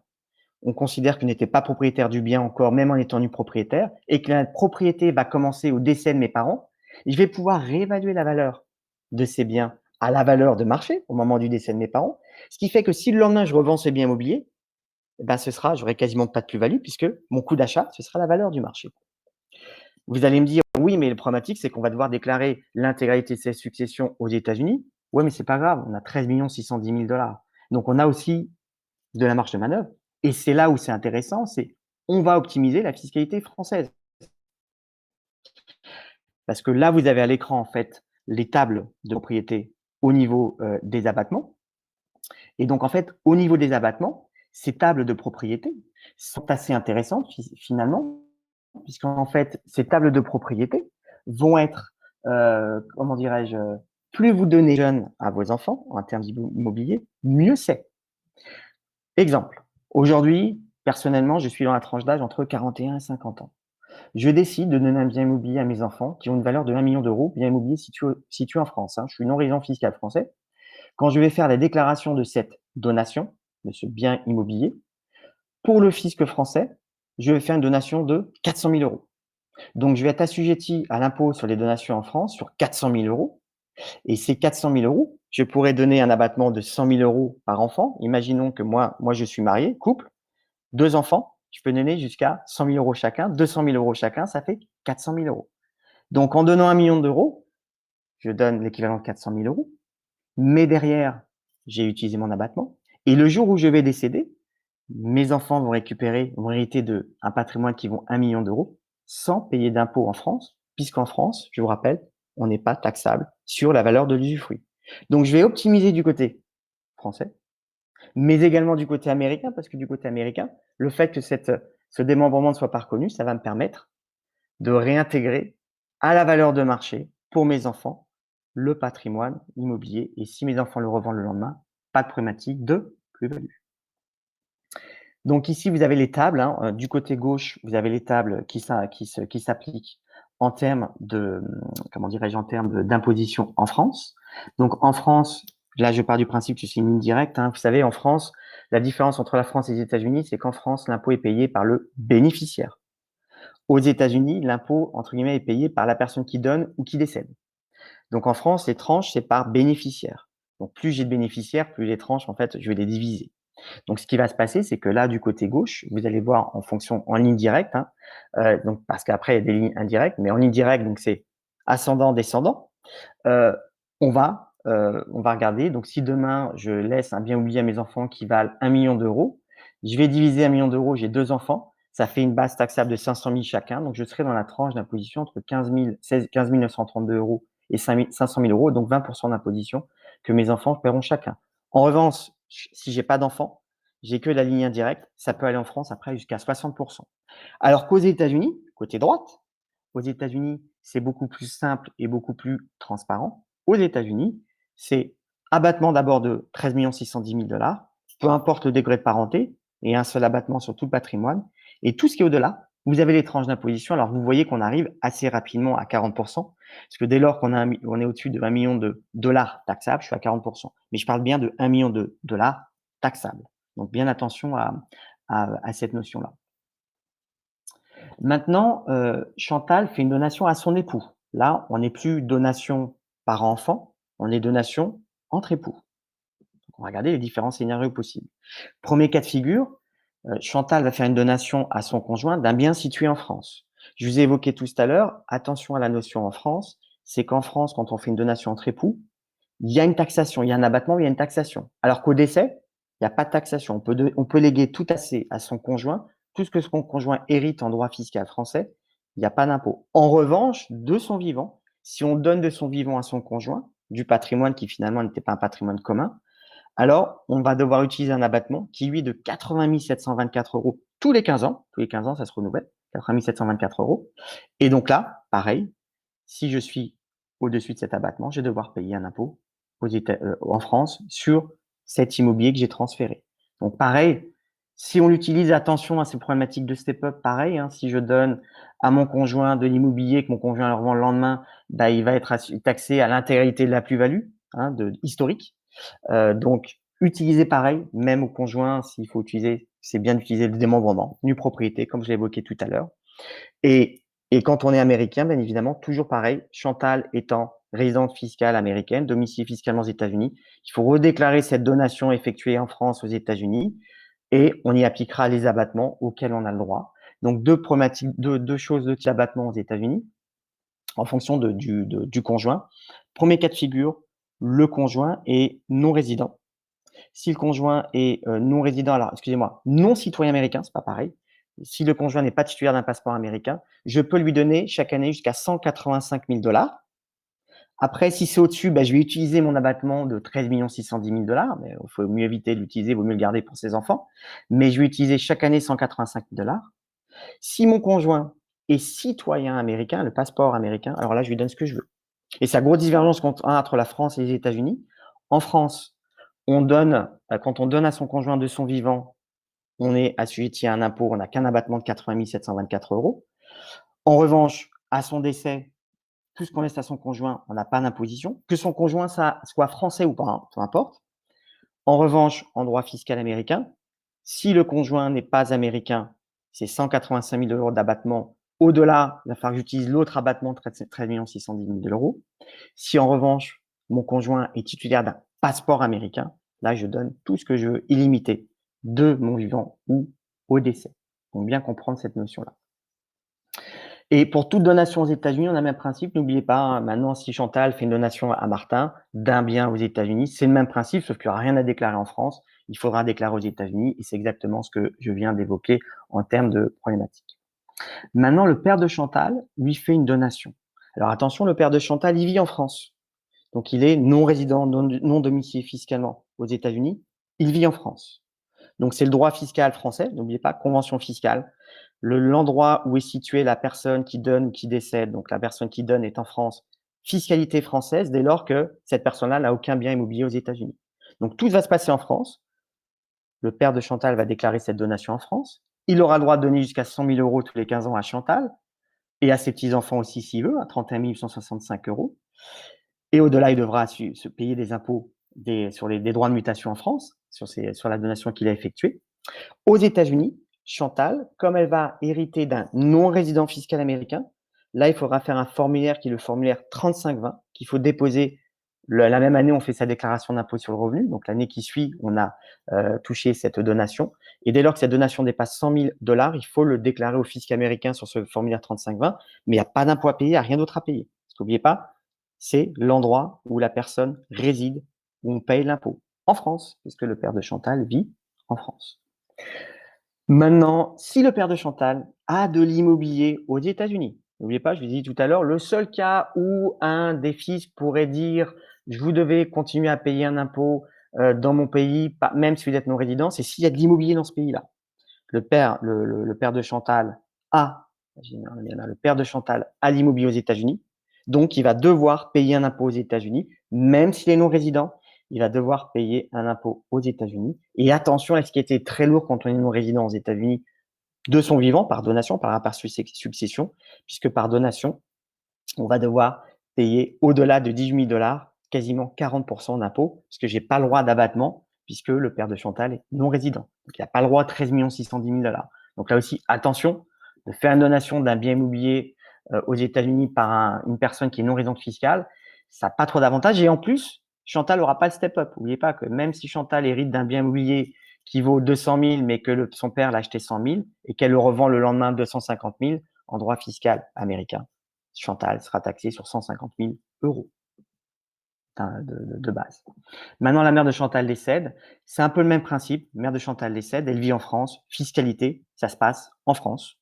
on considère que je n'étais pas propriétaire du bien encore, même en étant nu propriétaire, et que la propriété va commencer au décès de mes parents, je vais pouvoir réévaluer la valeur de ces biens à la valeur de marché au moment du décès de mes parents, ce qui fait que si le lendemain je revends ces biens immobiliers, ben j'aurai quasiment pas de plus-value puisque mon coût d'achat, ce sera la valeur du marché. Vous allez me dire, oui, mais le problématique, c'est qu'on va devoir déclarer l'intégralité de ces successions aux États-Unis. Oui, mais c'est pas grave, on a 13 610 000 $. Donc, on a aussi de la marge de manœuvre. Et c'est là où c'est intéressant, c'est on va optimiser la fiscalité française. Parce que là, vous avez à l'écran, en fait, les tables de propriété au niveau des abattements. Et donc, en fait, au niveau des abattements, ces tables de propriété sont assez intéressantes finalement, puisqu'en fait, ces tables de propriété vont être, comment dirais-je, plus vous donnez jeunes à vos enfants en termes immobiliers, mieux c'est. Exemple, aujourd'hui, personnellement, je suis dans la tranche d'âge entre 41 et 50 ans. Je décide de donner un bien immobilier à mes enfants qui ont une valeur de 1 million d'euros, bien immobilier situé en France. Je suis non-résident fiscal français. Quand je vais faire la déclaration de cette donation, de ce bien immobilier, pour le fisc français, je vais faire une donation de 400 000 euros. Donc, je vais être assujetti à l'impôt sur les donations en France sur 400 000 euros. Et ces 400 000 euros, je pourrais donner un abattement de 100 000 euros par enfant. Imaginons que moi, je suis marié, couple, 2 enfants, je peux donner jusqu'à 100 000 euros chacun, 200 000 euros chacun, ça fait 400 000 euros. Donc, en donnant 1 million d'euros, je donne l'équivalent de 400 000 euros. Mais derrière, j'ai utilisé mon abattement. Et le jour où je vais décéder, mes enfants vont hériter d'un patrimoine qui vaut 1 million d'euros sans payer d'impôt en France, puisqu'en France, je vous rappelle, on n'est pas taxable sur la valeur de l'usufruit. Donc, je vais optimiser du côté français, mais également du côté américain, parce que du côté américain, le fait que ce démembrement ne soit pas reconnu, ça va me permettre de réintégrer à la valeur de marché pour mes enfants le patrimoine immobilier. Et si mes enfants le revendent le lendemain, pas de problématique de plus-value. Donc ici, vous avez les tables. Du côté gauche, vous avez les tables qui s'appliquent en termes de, comment dirais-je, en termes d'imposition en France. Donc en France, là, je pars du principe que c'est une ligne directe. Vous savez, en France, la différence entre la France et les États-Unis, c'est qu'en France, l'impôt est payé par le bénéficiaire. Aux États-Unis, l'impôt, entre guillemets, est payé par la personne qui donne ou qui décède. Donc en France, les tranches, c'est par bénéficiaire. Donc plus j'ai de bénéficiaires, plus les tranches, en fait, je vais les diviser. Donc, ce qui va se passer, c'est que là, du côté gauche, vous allez voir en ligne directe, donc parce qu'après, il y a des lignes indirectes, mais en ligne directe, donc c'est ascendant, descendant. On va regarder. Donc, si demain, je laisse un bien immobilier à mes enfants qui valent 1 million d'euros, je vais diviser 1 million d'euros, j'ai 2 enfants, ça fait une base taxable de 500 000 chacun. Donc, je serai dans la tranche d'imposition entre 15 932 euros et 500 000 euros, donc 20% d'imposition que mes enfants paieront chacun. En revanche, si j'ai pas d'enfants, j'ai que la ligne indirecte, ça peut aller en France après jusqu'à 60%. Alors qu'aux États-Unis, côté droite, aux États-Unis, c'est beaucoup plus simple et beaucoup plus transparent. Aux États-Unis, c'est abattement d'abord de 13 610 000 $. peu importe le degré de parenté, et un seul abattement sur tout le patrimoine. Et tout ce qui est au-delà, vous avez les tranches d'imposition. Alors, vous voyez qu'on arrive assez rapidement à 40%, parce que dès lors qu'on on est au-dessus de 1 million de dollars taxables, je suis à 40%. Mais je parle bien de 1 million de dollars taxables. Donc, bien attention à cette notion-là. Maintenant, Chantal fait une donation à son époux. Là, on n'est plus donation par enfant, on est donation entre époux. Donc, on va regarder les différents scénarios possibles. Premier cas de figure, Chantal va faire une donation à son conjoint d'un bien situé en France. Je vous ai évoqué tout à l'heure, attention à la notion en France, c'est qu'en France, quand on fait une donation entre époux, il y a une taxation, il y a un abattement, il y a une taxation. Alors qu'au décès, il n'y a pas de taxation. On peut léguer tout assez à son conjoint, tout ce que son conjoint hérite en droit fiscal français, il n'y a pas d'impôt. En revanche, de son vivant, si on donne de son vivant à son conjoint, du patrimoine qui finalement n'était pas un patrimoine commun, alors on va devoir utiliser un abattement qui, lui, est de 80 724 € tous les 15 ans. Tous les 15 ans, ça se renouvelle, 80 724 €. Et donc là, pareil, si je suis au-dessus de cet abattement, je vais devoir payer un impôt en France sur cet immobilier que j'ai transféré. Donc pareil, si on utilise, attention à ces problématiques de step-up, pareil, hein, si je donne à mon conjoint de l'immobilier, que mon conjoint le revend le lendemain, bah, il va être taxé à l'intégralité de la plus-value historique. Donc, utiliser pareil, même au conjoint, s'il faut utiliser, c'est bien d'utiliser le démembrement, nue propriété, comme je l'ai évoqué tout à l'heure. Et quand on est américain, bien évidemment, toujours pareil, Chantal étant résidente fiscale américaine, domicile fiscalement aux États-Unis, il faut redéclarer cette donation effectuée en France aux États-Unis et on y appliquera les abattements auxquels on a le droit. Donc, deux choses de type abattement aux États-Unis en fonction du conjoint. Premier cas de figure, le conjoint est non résident. Si le conjoint est non résident, alors excusez-moi, non citoyen américain, c'est pas pareil. Si le conjoint n'est pas titulaire d'un passeport américain, je peux lui donner chaque année jusqu'à 185 000 $. Après, si c'est au-dessus, je vais utiliser mon abattement de 13 610 000 $, mais il faut mieux éviter de l'utiliser, il vaut mieux le garder pour ses enfants. Mais je vais utiliser chaque année 185 000 $. Si mon conjoint est citoyen américain, le passeport américain, alors là, je lui donne ce que je veux. Et sa grosse divergence entre la France et les États-Unis. En France, quand on donne à son conjoint de son vivant, on est assujetti à un impôt, on n'a qu'un abattement de 80 724 €. En revanche, à son décès, tout ce qu'on laisse à son conjoint, on n'a pas d'imposition. Que son conjoint soit français ou pas, hein, peu importe. En revanche, en droit fiscal américain, si le conjoint n'est pas américain, c'est 185 000 € d'abattement. Au-delà, il va falloir que j'utilise l'autre abattement de 13 610 000 €. Si en revanche, mon conjoint est titulaire d'un passeport américain, là, je donne tout ce que je veux, illimité, de mon vivant ou au décès. Donc, bien comprendre cette notion-là. Et pour toute donation aux États-Unis, on a le même principe. N'oubliez pas, hein, maintenant, si Chantal fait une donation à Martin d'un bien aux États-Unis, c'est le même principe, sauf qu'il n'y aura rien à déclarer en France. Il faudra déclarer aux États-Unis et c'est exactement ce que je viens d'évoquer en termes de problématique. Maintenant, le père de Chantal lui fait une donation. Alors attention, le père de Chantal, il vit en France. Donc, il est non résident, non domicilié fiscalement aux États-Unis. Il vit en France. Donc, c'est le droit fiscal français. N'oubliez pas, convention fiscale. L'endroit où est située la personne qui donne ou qui décède, donc la personne qui donne est en France, fiscalité française dès lors que cette personne-là n'a aucun bien immobilier aux États-Unis. Donc, tout va se passer en France. Le père de Chantal va déclarer cette donation en France. Il aura le droit de donner jusqu'à 100 000 € tous les 15 ans à Chantal et à ses petits-enfants aussi s'il veut, à 31 865 €. Et au-delà, il devra se payer des impôts sur des droits de mutation en France, sur la donation qu'il a effectuée. Aux États-Unis, Chantal, comme elle va hériter d'un non-résident fiscal américain, là, il faudra faire un formulaire qui est le formulaire 3520, qu'il faut déposer la même année, on fait sa déclaration d'impôt sur le revenu. Donc, l'année qui suit, on a touché cette donation. Et dès lors que cette donation dépasse 100 000 $, il faut le déclarer au fisc américain sur ce formulaire 3520. Mais il n'y a pas d'impôt à payer, il n'y a rien d'autre à payer. Parce qu'oubliez pas, c'est l'endroit où la personne réside, où on paye l'impôt. En France, puisque le père de Chantal vit en France. Maintenant, si le père de Chantal a de l'immobilier aux États-Unis, n'oubliez pas, je vous ai dit tout à l'heure, le seul cas où un des fils pourrait dire « je vous devez continuer à payer un impôt dans mon pays, même si vous êtes non-résident », c'est s'il y a de l'immobilier dans ce pays-là. Le père de Chantal le père de Chantal a l'immobilier aux États-Unis, donc il va devoir payer un impôt aux États-Unis, même s'il est non-résident, il va devoir payer un impôt aux États-Unis. Et attention à ce qui était très lourd quand on est non-résident aux États-Unis de son vivant, par donation, par succession, puisque par donation, on va devoir payer au-delà de 18 000 $ quasiment 40% d'impôts, parce que je n'ai pas le droit d'abattement, puisque le père de Chantal est non-résident. Donc, il n'a pas le droit à 13 610 000 $. Donc là aussi, attention, de faire une donation d'un bien immobilier aux États-Unis par une personne qui est non-résidente fiscale, ça n'a pas trop d'avantages. Et en plus, Chantal n'aura pas le step-up. N'oubliez pas que même si Chantal hérite d'un bien immobilier qui vaut 200 000, mais que son père l'a acheté 100 000 et qu'elle le revend le lendemain 250 000 en droit fiscal américain, Chantal sera taxée sur 150 000 € de base. Maintenant, la mère de Chantal décède. C'est un peu le même principe. Mère de Chantal décède, elle vit en France. Fiscalité, ça se passe en France.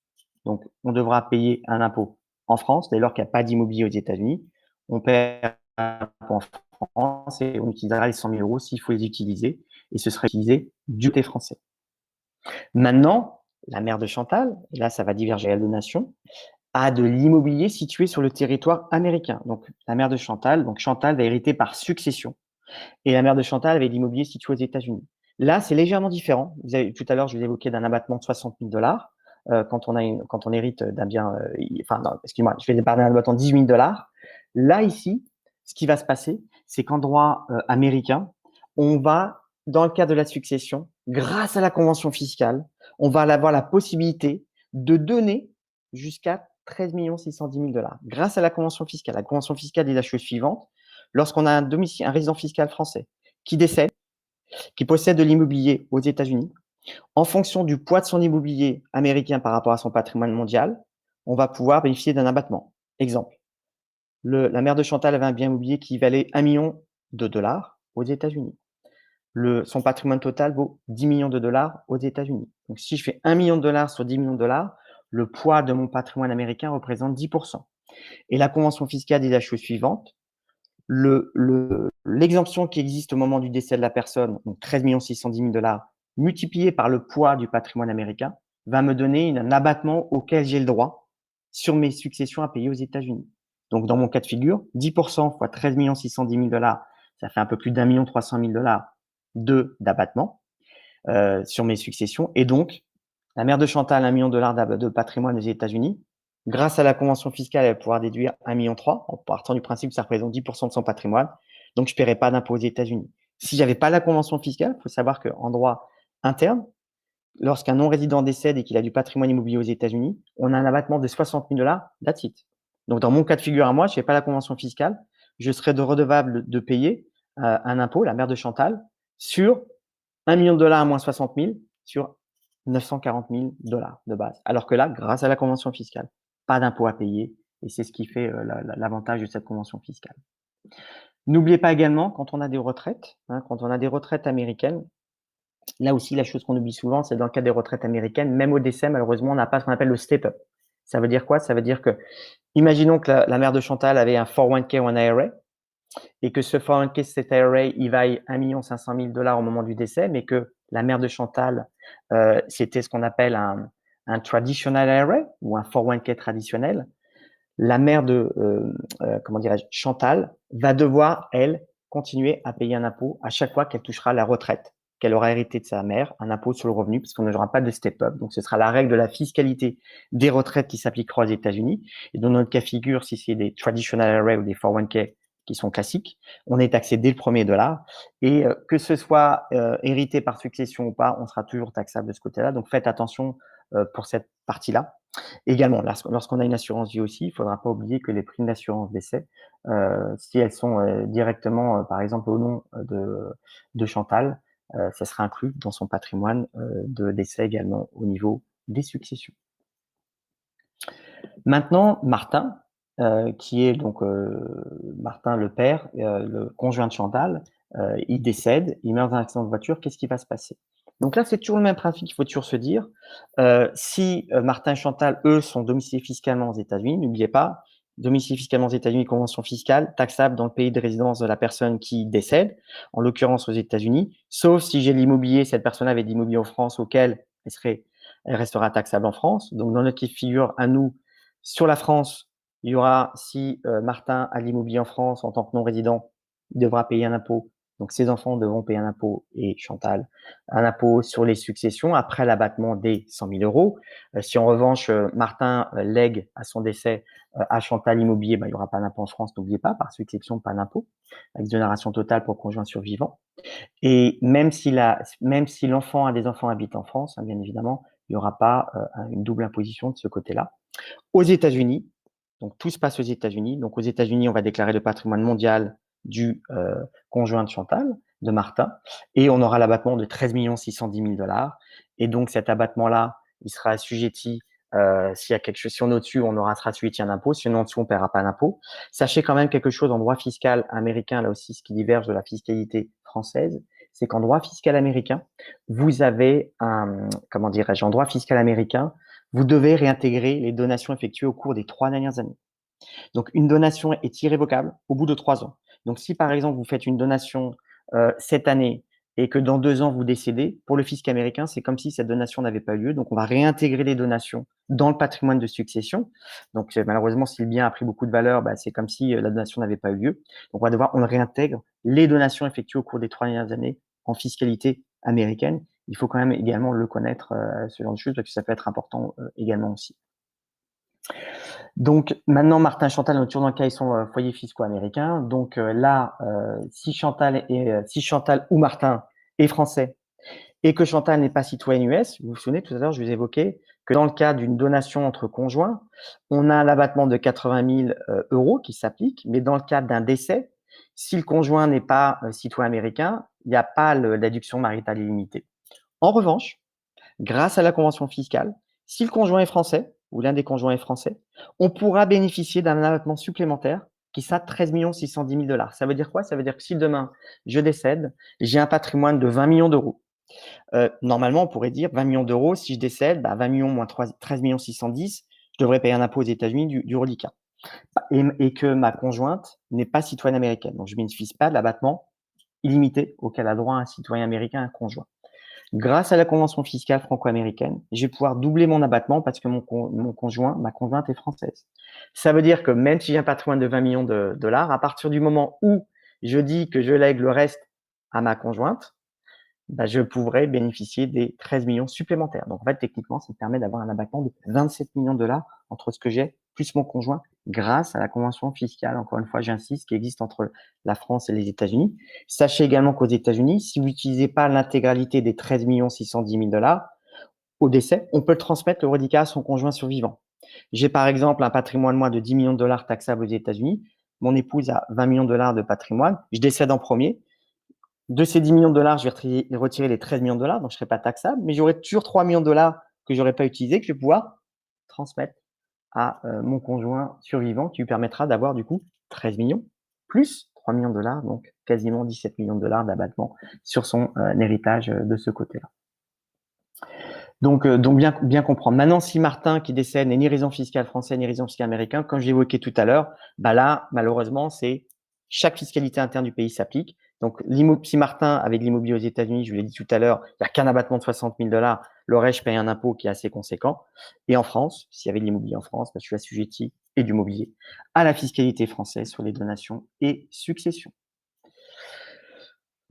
Donc, on devra payer un impôt en France dès lors qu'il n'y a pas d'immobilier aux États-Unis. On paie un impôt en France et on utilisera les 100 000 € s'il faut les utiliser. Et ce sera utilisé du côté français. Maintenant, la mère de Chantal, et là, ça va diverger à la donation, a de l'immobilier situé sur le territoire américain. Donc, la mère de Chantal, donc Chantal va hériter par succession. Et la mère de Chantal avait de l'immobilier situé aux États-Unis. Là, c'est légèrement différent. Vous avez, tout à l'heure, je vous évoquais d'un abattement de 60 000 $ quand on hérite d'un bien. Excusez-moi, je vais parler d'un abattement de 18 000 $. Là, ici, ce qui va se passer, c'est qu'en droit américain, on va, dans le cadre de la succession, grâce à la convention fiscale, on va avoir la possibilité de donner jusqu'à 13 610 000 $. Grâce à la convention fiscale. La convention fiscale dit la chose suivante. Lorsqu'on a un résident fiscal français qui décède, qui possède de l'immobilier aux États-Unis, en fonction du poids de son immobilier américain par rapport à son patrimoine mondial, on va pouvoir bénéficier d'un abattement. Exemple, la mère de Chantal avait un bien immobilier qui valait 1 million de dollars aux États-Unis. Son patrimoine total vaut 10 millions de dollars aux États-Unis. Donc, si je fais 1 million de dollars sur 10 millions de dollars, le poids de mon patrimoine américain représente 10%. Et la convention fiscale dit la chose suivante. L'exemption qui existe au moment du décès de la personne, donc 13 610 000 $, multiplié par le poids du patrimoine américain, va me donner un abattement auquel j'ai le droit sur mes successions à payer aux États-Unis. Donc, dans mon cas de figure, 10% fois 13 610 000 $, ça fait un peu plus d'1 300 000 $ d'abattement sur mes successions. Et donc, la mère de Chantal, 1 million de dollars de patrimoine aux États-Unis. Grâce à la convention fiscale, elle va pouvoir déduire 1,3 million en partant du principe que ça représente 10% de son patrimoine. Donc, je ne paierai pas d'impôt aux États-Unis. Si je n'avais pas la convention fiscale, il faut savoir qu'en droit interne, lorsqu'un non-résident décède et qu'il a du patrimoine immobilier aux États-Unis, on a un abattement de 60 000 $, that's it. Donc, dans mon cas de figure à moi, je ne fais pas la convention fiscale, je serais redevable de payer un impôt, la mère de Chantal, sur 1 million de dollars moins 60 000 sur 940 000 $ de base. Alors que là, grâce à la convention fiscale, pas d'impôt à payer et c'est ce qui fait l'avantage de cette convention fiscale. N'oubliez pas également, quand on a des retraites, quand on a des retraites américaines, là aussi, la chose qu'on oublie souvent, c'est dans le cas des retraites américaines, même au décès, malheureusement, on n'a pas ce qu'on appelle le step-up. Ça veut dire quoi? Ça veut dire que, imaginons que la mère de Chantal avait un 401k ou un IRA, et que ce 401k, cet IRA, il vaille 1 500 000 $ au moment du décès, mais que la mère de Chantal, c'était ce qu'on appelle un traditional IRA ou un 401k traditionnel, la mère de, comment dirais-je, Chantal va devoir, elle, continuer à payer un impôt à chaque fois qu'elle touchera la retraite, qu'elle aura hérité de sa mère, un impôt sur le revenu, parce qu'on n'aura pas de step-up. Donc, ce sera la règle de la fiscalité des retraites qui s'appliquera aux États-Unis. Et dans notre cas figure, si c'est des traditional IRA ou des 401k qui sont classiques, on est taxé dès le premier dollar. Et que ce soit hérité par succession ou pas, on sera toujours taxable de ce côté-là. Donc, faites attention pour cette partie-là. Également, lorsqu'on a une assurance vie aussi, il ne faudra pas oublier que les primes d'assurance décès, si elles sont directement, par exemple, au nom de Chantal, ça sera inclus dans son patrimoine de décès également au niveau des successions. Maintenant, Martin, qui est donc Martin le père, le conjoint de Chantal, il décède, il meurt dans un accident de voiture, qu'est-ce qui va se passer? Donc là, c'est toujours le même principe qu'il faut toujours se dire. Si Martin et Chantal, eux, sont domiciliés fiscalement aux États-Unis, n'oubliez pas, domiciliés fiscalement aux États-Unis, convention fiscale, taxable dans le pays de résidence de la personne qui décède, en l'occurrence aux États-Unis, sauf si j'ai l'immobilier, cette personne avait de l'immobilier en France auquel elle restera taxable en France. Donc, dans notre cas de figure, à nous, sur la France, il y aura, si Martin a de l'immobilier en France en tant que non-résident, il devra payer un impôt Donc, ces enfants devront payer un impôt, et Chantal, un impôt sur les successions après l'abattement des 100 000 euros. Si en revanche, Martin lègue à son décès à Chantal l'immobilier, il n'y aura pas d'impôt en France, n'oubliez pas, par succession, pas d'impôt. Exonération totale pour conjoint survivant. Et même si l'enfant a des enfants habitent en France, hein, bien évidemment, il n'y aura pas une double imposition de ce côté-là. Aux États-Unis, donc tout se passe aux États-Unis. Donc aux États-Unis, on va déclarer le patrimoine mondial du conjoint de Chantal, de Martin, et on aura l'abattement de 13 610 000 $. Et donc cet abattement-là, il sera assujetti, s'il y a quelque chose, si on est au-dessus, sera assujetti à un impôt, si on est en dessous, on ne paiera pas d'impôt. Sachez quand même quelque chose en droit fiscal américain, là aussi, ce qui diverge de la fiscalité française, c'est qu'en droit fiscal américain, vous avez en droit fiscal américain, vous devez réintégrer les donations effectuées au cours des 3 dernières années. Donc, une donation est irrévocable au bout de 3 ans. Donc, si par exemple, vous faites une donation cette année et que dans 2 ans, vous décédez, pour le fisc américain, c'est comme si cette donation n'avait pas eu lieu. Donc, on va réintégrer les donations dans le patrimoine de succession. Donc, malheureusement, si le bien a pris beaucoup de valeur, c'est comme si la donation n'avait pas eu lieu. Donc, on réintègre les donations effectuées au cours des 3 dernières années en fiscalité américaine. Il faut quand même également le connaître, ce genre de choses, parce que ça peut être important également aussi. Donc maintenant, Martin et Chantal, on est toujours dans le cas, ils sont foyers fiscaux américains. Donc là, si Chantal ou Martin est français et que Chantal n'est pas citoyenne US, vous vous souvenez, tout à l'heure, je vous évoquais que dans le cas d'une donation entre conjoints, on a l'abattement de 80 000 euros qui s'applique, mais dans le cas d'un décès, si le conjoint n'est pas citoyen américain, il n'y a pas la déduction maritale illimitée. En revanche, grâce à la convention fiscale, si le conjoint est français ou l'un des conjoints est français, on pourra bénéficier d'un abattement supplémentaire qui sera 13 610 000 $. Ça veut dire quoi? Ça veut dire que si demain je décède, j'ai un patrimoine de 20 millions d'euros. Normalement, on pourrait dire 20 millions d'euros, si je décède, 20 millions moins 13 610, je devrais payer un impôt aux États-Unis du reliquat. Et que ma conjointe n'est pas citoyenne américaine. Donc, je ne bénéficie pas de l'abattement illimité auquel a droit un citoyen américain, un conjoint. Grâce à la convention fiscale franco-américaine, je vais pouvoir doubler mon abattement parce que ma conjointe est française. Ça veut dire que même si j'ai un patrimoine de 20 millions de dollars, à partir du moment où je dis que je lègue le reste à ma conjointe, je pourrais bénéficier des 13 millions supplémentaires. Donc, en fait, techniquement, ça me permet d'avoir un abattement de 27 millions de dollars entre ce que j'ai plus mon conjoint grâce à la convention fiscale, encore une fois, j'insiste, qui existe entre la France et les États-Unis. Sachez également qu'aux États-Unis, si vous n'utilisez pas l'intégralité des 13 610 000 $ au décès, on peut le transmettre le reliquat à son conjoint survivant. J'ai par exemple un patrimoine moi de 10 millions de dollars taxable aux États-Unis. Mon épouse a 20 millions de dollars de patrimoine. Je décède en premier. De ces 10 millions de dollars, je vais retirer les 13 millions de dollars, donc je ne serai pas taxable, mais j'aurai toujours 3 millions de dollars que je n'aurais pas utilisés, que je vais pouvoir transmettre à mon conjoint survivant, qui lui permettra d'avoir du coup 13 millions plus 3 millions de dollars, donc quasiment 17 millions de dollars d'abattement sur son héritage de ce côté-là. Donc bien comprendre. Maintenant, si Martin qui décède n'est ni résident fiscal français ni résident fiscal américain, comme j'ai évoqué tout à l'heure, là, malheureusement, c'est chaque fiscalité interne du pays s'applique. Donc, si Martin, avec l'immobilier aux États-Unis, je vous l'ai dit tout à l'heure, il n'y a qu'un abattement de 60 000 $, le reste, je paye un impôt qui est assez conséquent. Et en France, s'il y avait de l'immobilier en France, je suis assujetti, et du mobilier, à la fiscalité française sur les donations et successions.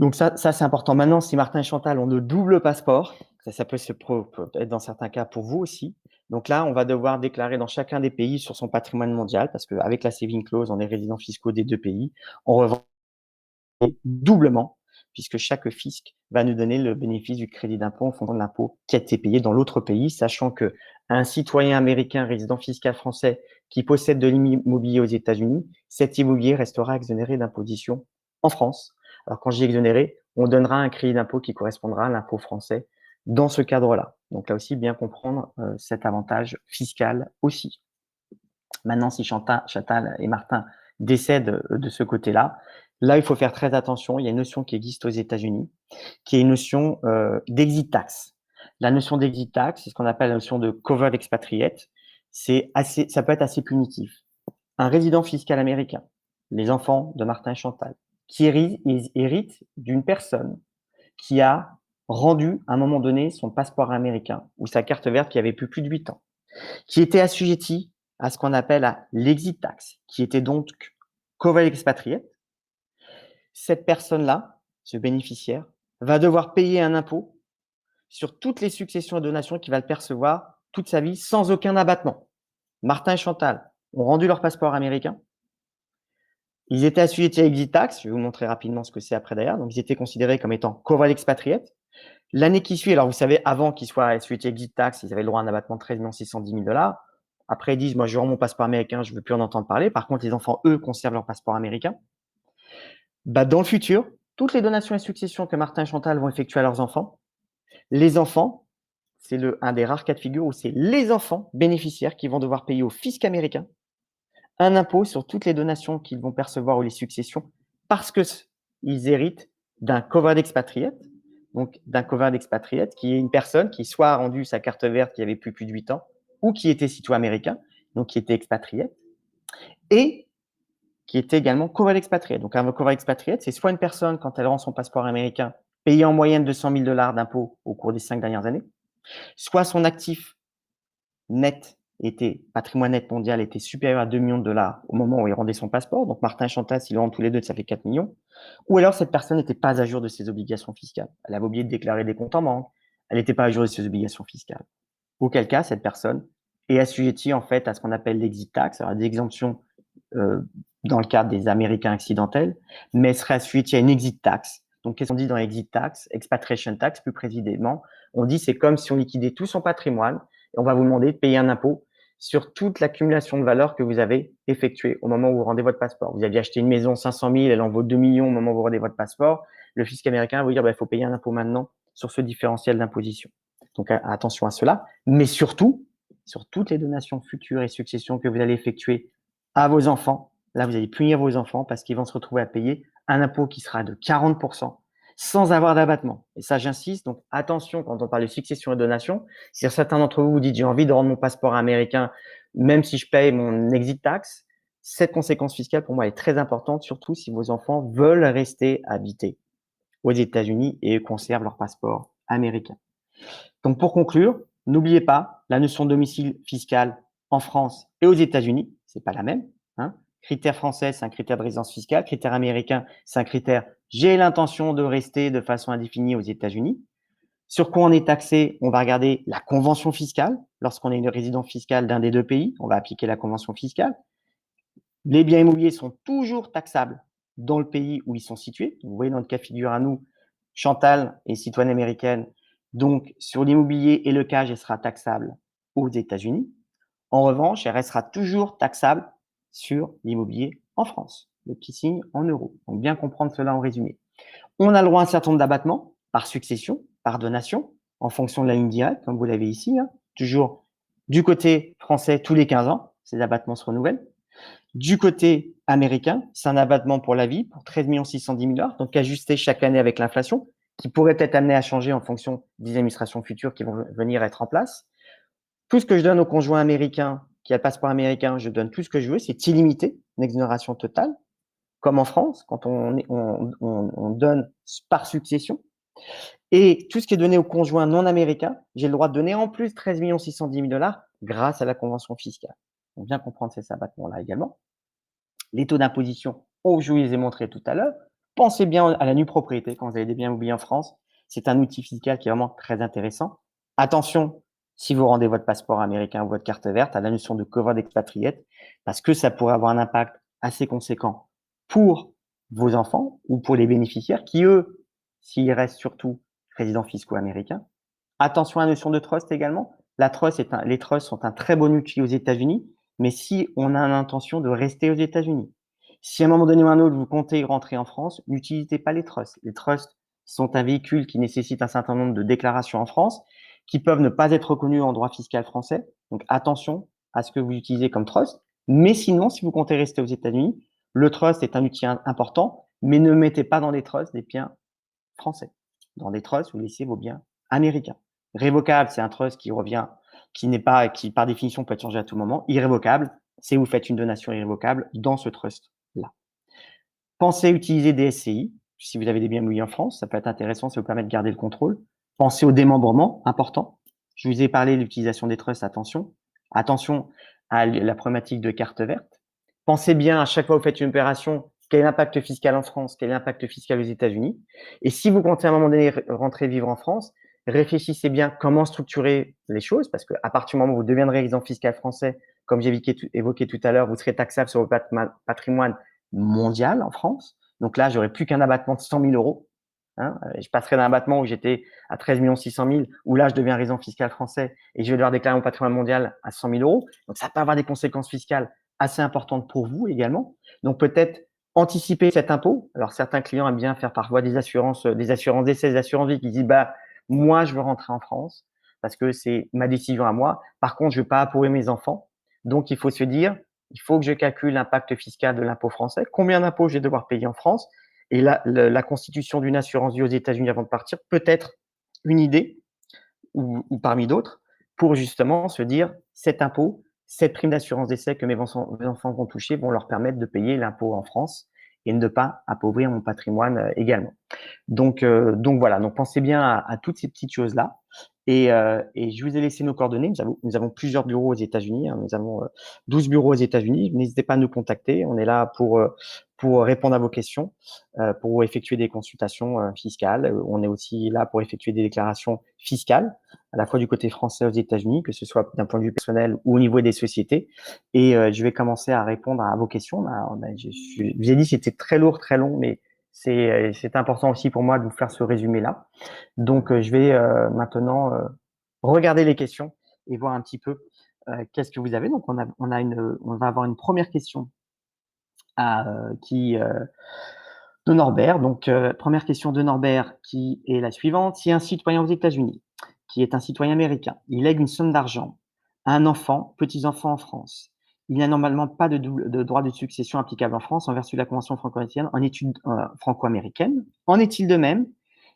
Donc ça c'est important. Maintenant, si Martin et Chantal ont de double passeport, ça peut être dans certains cas pour vous aussi. Donc là, on va devoir déclarer dans chacun des pays sur son patrimoine mondial, parce qu'avec la saving clause, on est résident fiscaux des 2 pays. On revend doublement, puisque chaque fisc va nous donner le bénéfice du crédit d'impôt en fonction de l'impôt qui a été payé dans l'autre pays, sachant que un citoyen américain résident fiscal français qui possède de l'immobilier aux États-Unis, cet immobilier restera exonéré d'imposition en France. Alors, quand je dis exonéré, on donnera un crédit d'impôt qui correspondra à l'impôt français dans ce cadre-là. Donc là aussi, bien comprendre cet avantage fiscal aussi. Maintenant, si Chantal et Martin décèdent de ce côté-là, là, il faut faire très attention. Il y a une notion qui existe aux États-Unis, qui est une notion d'exit tax. La notion d'exit tax, c'est ce qu'on appelle la notion de covered expatriate. Ça peut être assez punitif. Un résident fiscal américain, les enfants de Martin et Chantal, qui héritent d'une personne qui a rendu à un moment donné son passeport américain ou sa carte verte qui avait plus de 8 ans, qui était assujetti à ce qu'on appelle l'exit tax, qui était donc covered expatriate. Cette personne-là, ce bénéficiaire, va devoir payer un impôt sur toutes les successions et donations qu'il va le percevoir toute sa vie sans aucun abattement. Martin et Chantal ont rendu leur passeport américain. Ils étaient assujettis à Exit Tax. Je vais vous montrer rapidement ce que c'est après d'ailleurs. Donc, ils étaient considérés comme étant covered expatriates. L'année qui suit, alors vous savez, avant qu'ils soient assujettis à Exit Tax, ils avaient le droit à un abattement de 13 610 000 $. Après, ils disent, moi, je rends mon passeport américain, je ne veux plus en entendre parler. Par contre, les enfants, eux, conservent leur passeport américain. Dans le futur, toutes les donations et successions que Martin et Chantal vont effectuer à leurs enfants, les enfants, c'est un des rares cas de figure où c'est les enfants bénéficiaires qui vont devoir payer au fisc américain un impôt sur toutes les donations qu'ils vont percevoir ou les successions parce qu'ils héritent d'un covered expatriate. Donc, d'un covered expatriate qui est une personne qui soit a rendu sa carte verte qui avait plus de 8 ans ou qui était citoyen américain, donc qui était expatriate, et qui était également covered expatriate. Donc, un covered expatriate, c'est soit une personne, quand elle rend son passeport américain, payée en moyenne 200 000 $ d'impôts au cours des 5 dernières années, soit son actif net patrimoine net mondial était supérieur à 2 millions de $ au moment où il rendait son passeport. Donc, Martin et Chantal, s'ils le rendent tous les deux, ça fait 4 millions. Ou alors, cette personne n'était pas à jour de ses obligations fiscales. Elle avait oublié de déclarer des comptes en banque. Elle n'était pas à jour de ses obligations fiscales. Auquel cas, cette personne est assujettie en fait à ce qu'on appelle l'exit tax, alors des exemptions dans le cadre des Américains accidentels, mais elle serait assujettie à une exit tax. Donc, qu'est-ce qu'on dit dans l'exit tax? Expatriation tax, plus précisément. On dit c'est comme si on liquidait tout son patrimoine et on va vous demander de payer un impôt sur toute l'accumulation de valeur que vous avez effectuée au moment où vous rendez votre passeport. Vous aviez acheté une maison 500 000, elle en vaut 2 millions au moment où vous rendez votre passeport. Le fisc américain va vous dire il faut payer un impôt maintenant sur ce différentiel d'imposition. Donc, attention à cela. Mais surtout, sur toutes les donations futures et successions que vous allez effectuer à vos enfants, là, vous allez punir vos enfants parce qu'ils vont se retrouver à payer un impôt qui sera de 40% sans avoir d'abattement. Et ça, j'insiste. Donc, attention quand on parle de succession et donation. Si certains d'entre vous vous dites j'ai envie de rendre mon passeport américain, même si je paye mon exit tax, cette conséquence fiscale pour moi est très importante, surtout si vos enfants veulent rester habités aux États-Unis et conservent leur passeport américain. Donc, pour conclure, n'oubliez pas la notion de domicile fiscal en France et aux États-Unis, c'est pas la même. Hein. Critère français, c'est un critère de résidence fiscale. Critère américain, c'est un critère j'ai l'intention de rester de façon indéfinie aux États-Unis. Sur quoi on est taxé? On va regarder la convention fiscale. Lorsqu'on est une résidence fiscale d'un des deux pays, on va appliquer la convention fiscale. Les biens immobiliers sont toujours taxables dans le pays où ils sont situés. Vous voyez, dans le cas de figure à nous, Chantal est citoyenne américaine. Donc, sur l'immobilier et le cage, elle sera taxable aux États-Unis. En revanche, elle restera toujours taxable sur l'immobilier en France. Le petit signe en euros. Donc, bien comprendre cela en résumé. On a le droit à un certain nombre d'abattements par succession, par donation, en fonction de la ligne directe, comme vous l'avez ici. Hein. Toujours du côté français, tous les 15 ans, ces abattements se renouvellent. Du côté américain, c'est un abattement pour la vie, pour 13 610 000 $, donc ajusté chaque année avec l'inflation, qui pourrait être amené à changer en fonction des administrations futures qui vont venir être en place. Tout ce que je donne au conjoint américain qui a le passeport américain, je donne tout ce que je veux, c'est illimité, une exonération totale, comme en France, quand on donne par succession. Et tout ce qui est donné au conjoint non américain, j'ai le droit de donner en plus 13 610 000 $ grâce à la convention fiscale. On vient comprendre ces abattements-là également. Les taux d'imposition, je vous les ai montrés tout à l'heure. Pensez bien à la nue propriété quand vous avez des biens immobiliers en France. C'est un outil fiscal qui est vraiment très intéressant. Attention, si vous rendez votre passeport américain ou votre carte verte, à la notion de covered expatriate, parce que ça pourrait avoir un impact assez conséquent pour vos enfants ou pour les bénéficiaires qui, eux, s'ils restent surtout résidents fiscaux américains. Attention à la notion de trust également. Les trusts sont un très bon outil aux États-Unis, mais si on a l'intention de rester aux États-Unis. Si à un moment donné ou un autre, vous comptez rentrer en France, n'utilisez pas les trusts. Les trusts sont un véhicule qui nécessite un certain nombre de déclarations en France, qui peuvent ne pas être reconnues en droit fiscal français. Donc, attention à ce que vous utilisez comme trust. Mais sinon, si vous comptez rester aux États-Unis, le trust est un outil important, mais ne mettez pas dans des trusts des biens français. Dans des trusts, vous laissez vos biens américains. Révocable, c'est un trust qui par définition peut être changé à tout moment. Irrévocable, c'est vous faites une donation irrévocable dans ce trust-là. Pensez à utiliser des SCI. Si vous avez des biens immobiliers en France, ça peut être intéressant, ça vous permet de garder le contrôle. Pensez au démembrement, important. Je vous ai parlé de l'utilisation des trusts, attention. Attention à la problématique de carte verte. Pensez bien, à chaque fois que vous faites une opération, quel est l'impact fiscal en France, quel est l'impact fiscal aux États-Unis. Et si vous comptez à un moment donné rentrer vivre en France, réfléchissez bien comment structurer les choses, parce qu'à partir du moment où vous deviendrez résident fiscal français, comme j'ai évoqué tout à l'heure, vous serez taxable sur votre patrimoine mondial en France. Donc là, j'aurai plus qu'un abattement de 100 000 euros. Hein, je passerai d'un abattement où j'étais à 13 600 000, où là, je deviens résident fiscal français et je vais devoir déclarer mon patrimoine mondial à 100 000 euros. Donc, ça peut avoir des conséquences fiscales assez importantes pour vous également. Donc, peut-être anticiper cet impôt. Alors, certains clients aiment bien faire parfois des assurances d'essai, des assurances vie qui disent, bah, moi, je veux rentrer en France parce que c'est ma décision à moi. Par contre, je ne veux pas appuyer mes enfants. Donc, il faut se dire, il faut que je calcule l'impact fiscal de l'impôt français. Combien d'impôts je vais devoir payer en France? Et là, la constitution d'une assurance vie aux États-Unis avant de partir peut être une idée, ou parmi d'autres, pour justement se dire cet impôt, cette prime d'assurance d'essai que mes enfants vont toucher vont leur permettre de payer l'impôt en France et de ne pas appauvrir mon patrimoine également. Donc voilà, donc pensez bien à toutes ces petites choses-là. Et je vous ai laissé nos coordonnées. Nous avons plusieurs bureaux aux États-Unis. Hein. Nous avons 12 bureaux aux États-Unis. N'hésitez pas à nous contacter. On est là pour répondre à vos questions, pour effectuer des consultations fiscales. On est aussi là pour effectuer des déclarations fiscales, à la fois du côté français aux États-Unis, que ce soit d'un point de vue personnel ou au niveau des sociétés. Et je vais commencer à répondre à vos questions. Je vous ai dit que c'était très lourd, très long, mais c'est important aussi pour moi de vous faire ce résumé-là. Donc, je vais maintenant regarder les questions et voir un petit peu qu'est-ce que vous avez. Donc, on va avoir une première question de Norbert. Donc, première question de Norbert qui est la suivante. Si un citoyen aux États-Unis, qui est un citoyen américain, il lègue une somme d'argent à un enfant, petits-enfants en France, il n'y a normalement pas de droit de succession applicable en France en vertu de la Convention franco-américaine franco-américaine. En est-il de même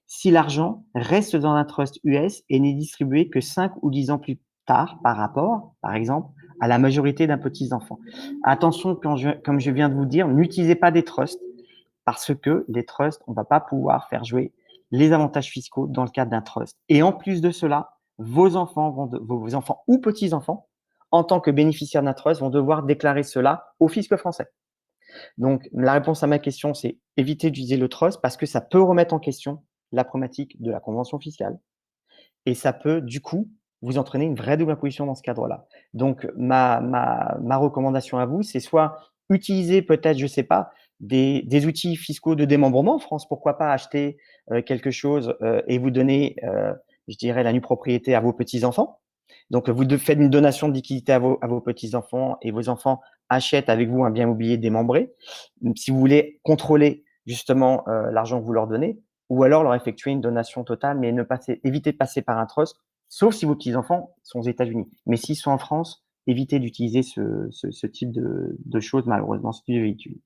si l'argent reste dans un trust US et n'est distribué que 5 ou 10 ans plus tard par rapport, par exemple, à la majorité d'un petit-enfant? Attention, comme je viens de vous dire, n'utilisez pas des trusts parce que les trusts, on ne va pas pouvoir faire jouer les avantages fiscaux dans le cadre d'un trust. Et en plus de cela, vos enfants ou petits-enfants, en tant que bénéficiaires d'un trust, vont devoir déclarer cela au fisc français. Donc, la réponse à ma question, c'est éviter d'utiliser le trust parce que ça peut remettre en question la problématique de la convention fiscale et ça peut, du coup, vous entraîner une vraie double imposition dans ce cadre-là. Donc, ma recommandation à vous, c'est soit utiliser peut-être, je ne sais pas, des outils fiscaux de démembrement en France. Pourquoi pas acheter quelque chose et vous donner, je dirais, la nue propriété à vos petits-enfants. Donc, vous faites une donation de liquidité à vos petits-enfants et vos enfants achètent avec vous un bien immobilier démembré. Si vous voulez contrôler justement l'argent que vous leur donnez, ou alors leur effectuer une donation totale, mais éviter de passer par un trust, sauf si vos petits-enfants sont aux États-Unis. Mais s'ils sont en France, évitez d'utiliser ce type de choses, malheureusement, ce type de véhicule.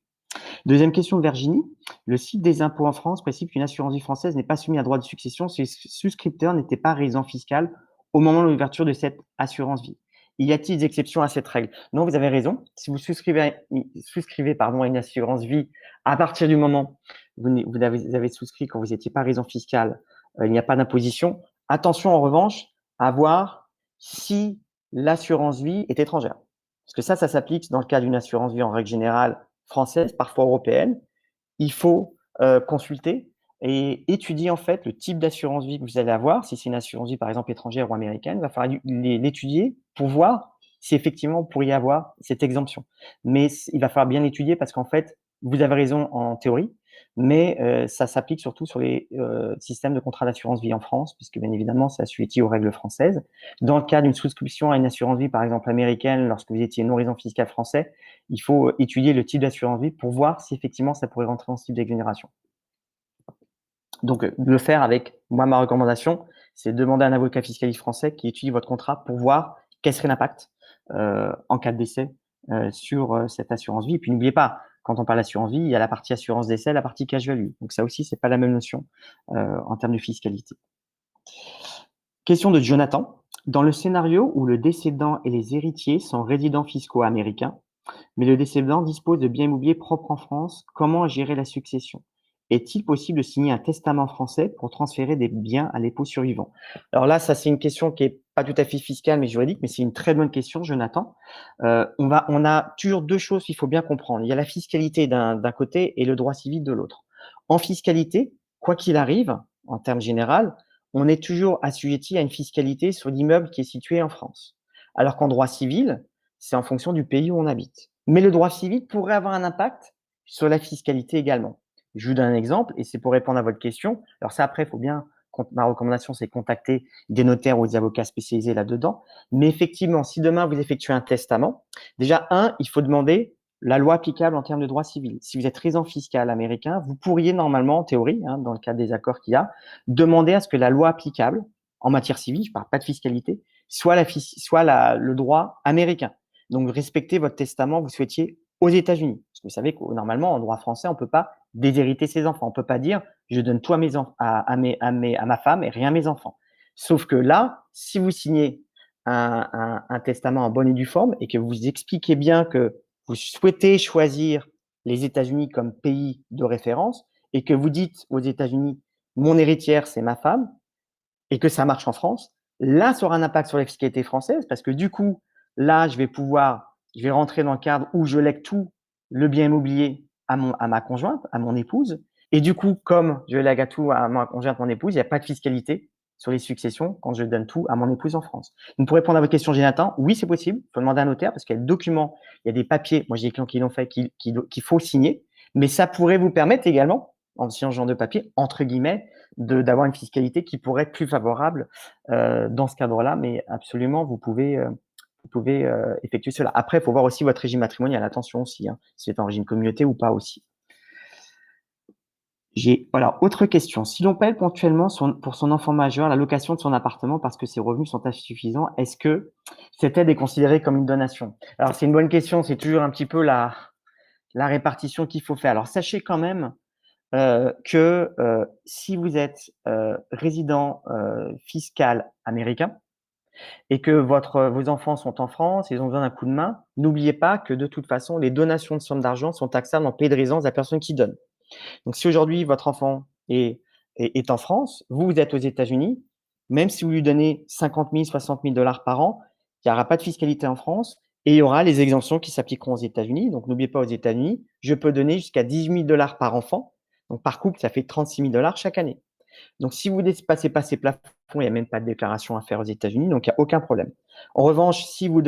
Deuxième question de Virginie. Le site des impôts en France précise qu'une assurance vie française n'est pas soumise à droit de succession si le souscripteur n'était pas résident fiscal au moment de l'ouverture de cette assurance vie. Y a-t-il des exceptions à cette règle? Non, vous avez raison. Si vous souscrivez à une assurance vie à partir du moment où vous avez souscrit quand vous n'étiez pas résident fiscal, il n'y a pas d'imposition. Attention en revanche à voir si l'assurance vie est étrangère. Parce que ça s'applique dans le cas d'une assurance vie en règle générale française, parfois européenne. Il faut consulter et étudier en fait le type d'assurance vie que vous allez avoir. Si c'est une assurance vie par exemple étrangère ou américaine, il va falloir l'étudier pour voir si effectivement vous pourriez avoir cette exemption. Mais il va falloir bien l'étudier parce qu'en fait, vous avez raison en théorie, mais ça s'applique surtout sur les systèmes de contrat d'assurance vie en France, puisque bien évidemment, c'est assujetti aux règles françaises. Dans le cas d'une souscription à une assurance vie, par exemple américaine, lorsque vous étiez non résident fiscal français, il faut étudier le type d'assurance vie pour voir si effectivement ça pourrait rentrer dans ce type d'exonération. Donc, le faire avec, moi, ma recommandation, c'est de demander à un avocat fiscaliste français qui étudie votre contrat pour voir quel serait l'impact en cas de décès sur cette assurance vie. Et puis, n'oubliez pas, quand on parle d'assurance vie, il y a la partie assurance décès, la partie cash value. Donc, ça aussi, c'est pas la même notion en termes de fiscalité. Question de Jonathan. Dans le scénario où le décédant et les héritiers sont résidents fiscaux américains, mais le décédant dispose de biens immobiliers propres en France, comment gérer la succession? est-il possible de signer un testament français pour transférer des biens à l'époux survivant? Alors là, ça, c'est une question qui est pas tout à fait fiscale, mais juridique, mais c'est une très bonne question, Jonathan. On a toujours deux choses qu'il faut bien comprendre. Il y a la fiscalité d'un côté et le droit civil de l'autre. En fiscalité, quoi qu'il arrive, en termes général, on est toujours assujetti à une fiscalité sur l'immeuble qui est situé en France. Alors qu'en droit civil, c'est en fonction du pays où on habite. Mais le droit civil pourrait avoir un impact sur la fiscalité également. Je vous donne un exemple, et c'est pour répondre à votre question. Alors ça, après, il faut bien, ma recommandation, c'est contacter des notaires ou des avocats spécialisés là-dedans. Mais effectivement, si demain vous effectuez un testament, déjà, il faut demander la loi applicable en termes de droit civil. Si vous êtes résident fiscal américain, vous pourriez normalement, en théorie, dans le cadre des accords qu'il y a, demander à ce que la loi applicable en matière civile, je ne parle pas de fiscalité, soit le droit américain. Donc, respectez votre testament, vous souhaitiez aux États-Unis. Parce que vous savez que normalement, en droit français, on ne peut pas déshériter ses enfants. On ne peut pas dire je donne tout à ma femme et rien à mes enfants. Sauf que là, si vous signez un testament en bonne et due forme et que vous expliquez bien que vous souhaitez choisir les États-Unis comme pays de référence et que vous dites aux États-Unis mon héritière, c'est ma femme, et que ça marche en France, là, ça aura un impact sur la fiscalité française parce que du coup, là, je vais rentrer dans le cadre où je lègue tout le bien immobilier à ma conjointe, à mon épouse. Et du coup, comme je lègue à tout à ma conjointe, mon épouse, il n'y a pas de fiscalité sur les successions quand je donne tout à mon épouse en France. Donc, pour répondre à votre question, Jonathan, oui, c'est possible. Il faut demander à un notaire parce qu'il y a des documents, il y a des papiers. Moi, j'ai des clients qui l'ont fait, qu'il faut signer. Mais ça pourrait vous permettre également, en signant ce genre de papier, entre guillemets, d'avoir une fiscalité qui pourrait être plus favorable dans ce cadre-là. Mais absolument, vous pouvez effectuer cela. Après, il faut voir aussi votre régime matrimonial. Attention aussi, si c'est un régime communauté ou pas aussi. Voilà, autre question. Si l'on paye ponctuellement pour son enfant majeur la location de son appartement parce que ses revenus sont insuffisants, est-ce que cette aide est considérée comme une donation? Alors, c'est une bonne question. C'est toujours un petit peu la répartition qu'il faut faire. Alors, sachez quand même que si vous êtes résident fiscal américain et que vos enfants sont en France, ils ont besoin d'un coup de main, n'oubliez pas que de toute façon, les donations de sommes d'argent sont taxables en pays de résidence de la personne qui donne. Donc, si aujourd'hui votre enfant est en France, vous êtes aux États-Unis, même si vous lui donnez 50 000, 60 000 dollars par an, il n'y aura pas de fiscalité en France et il y aura les exemptions qui s'appliqueront aux États-Unis. Donc, n'oubliez pas, aux États-Unis, je peux donner jusqu'à 18 000 dollars par enfant. Donc, par couple, ça fait 36 000 dollars chaque année. Donc, si vous ne dépassez pas ces plafonds, il n'y a même pas de déclaration à faire aux États-Unis, donc il n'y a aucun problème. En revanche, si vous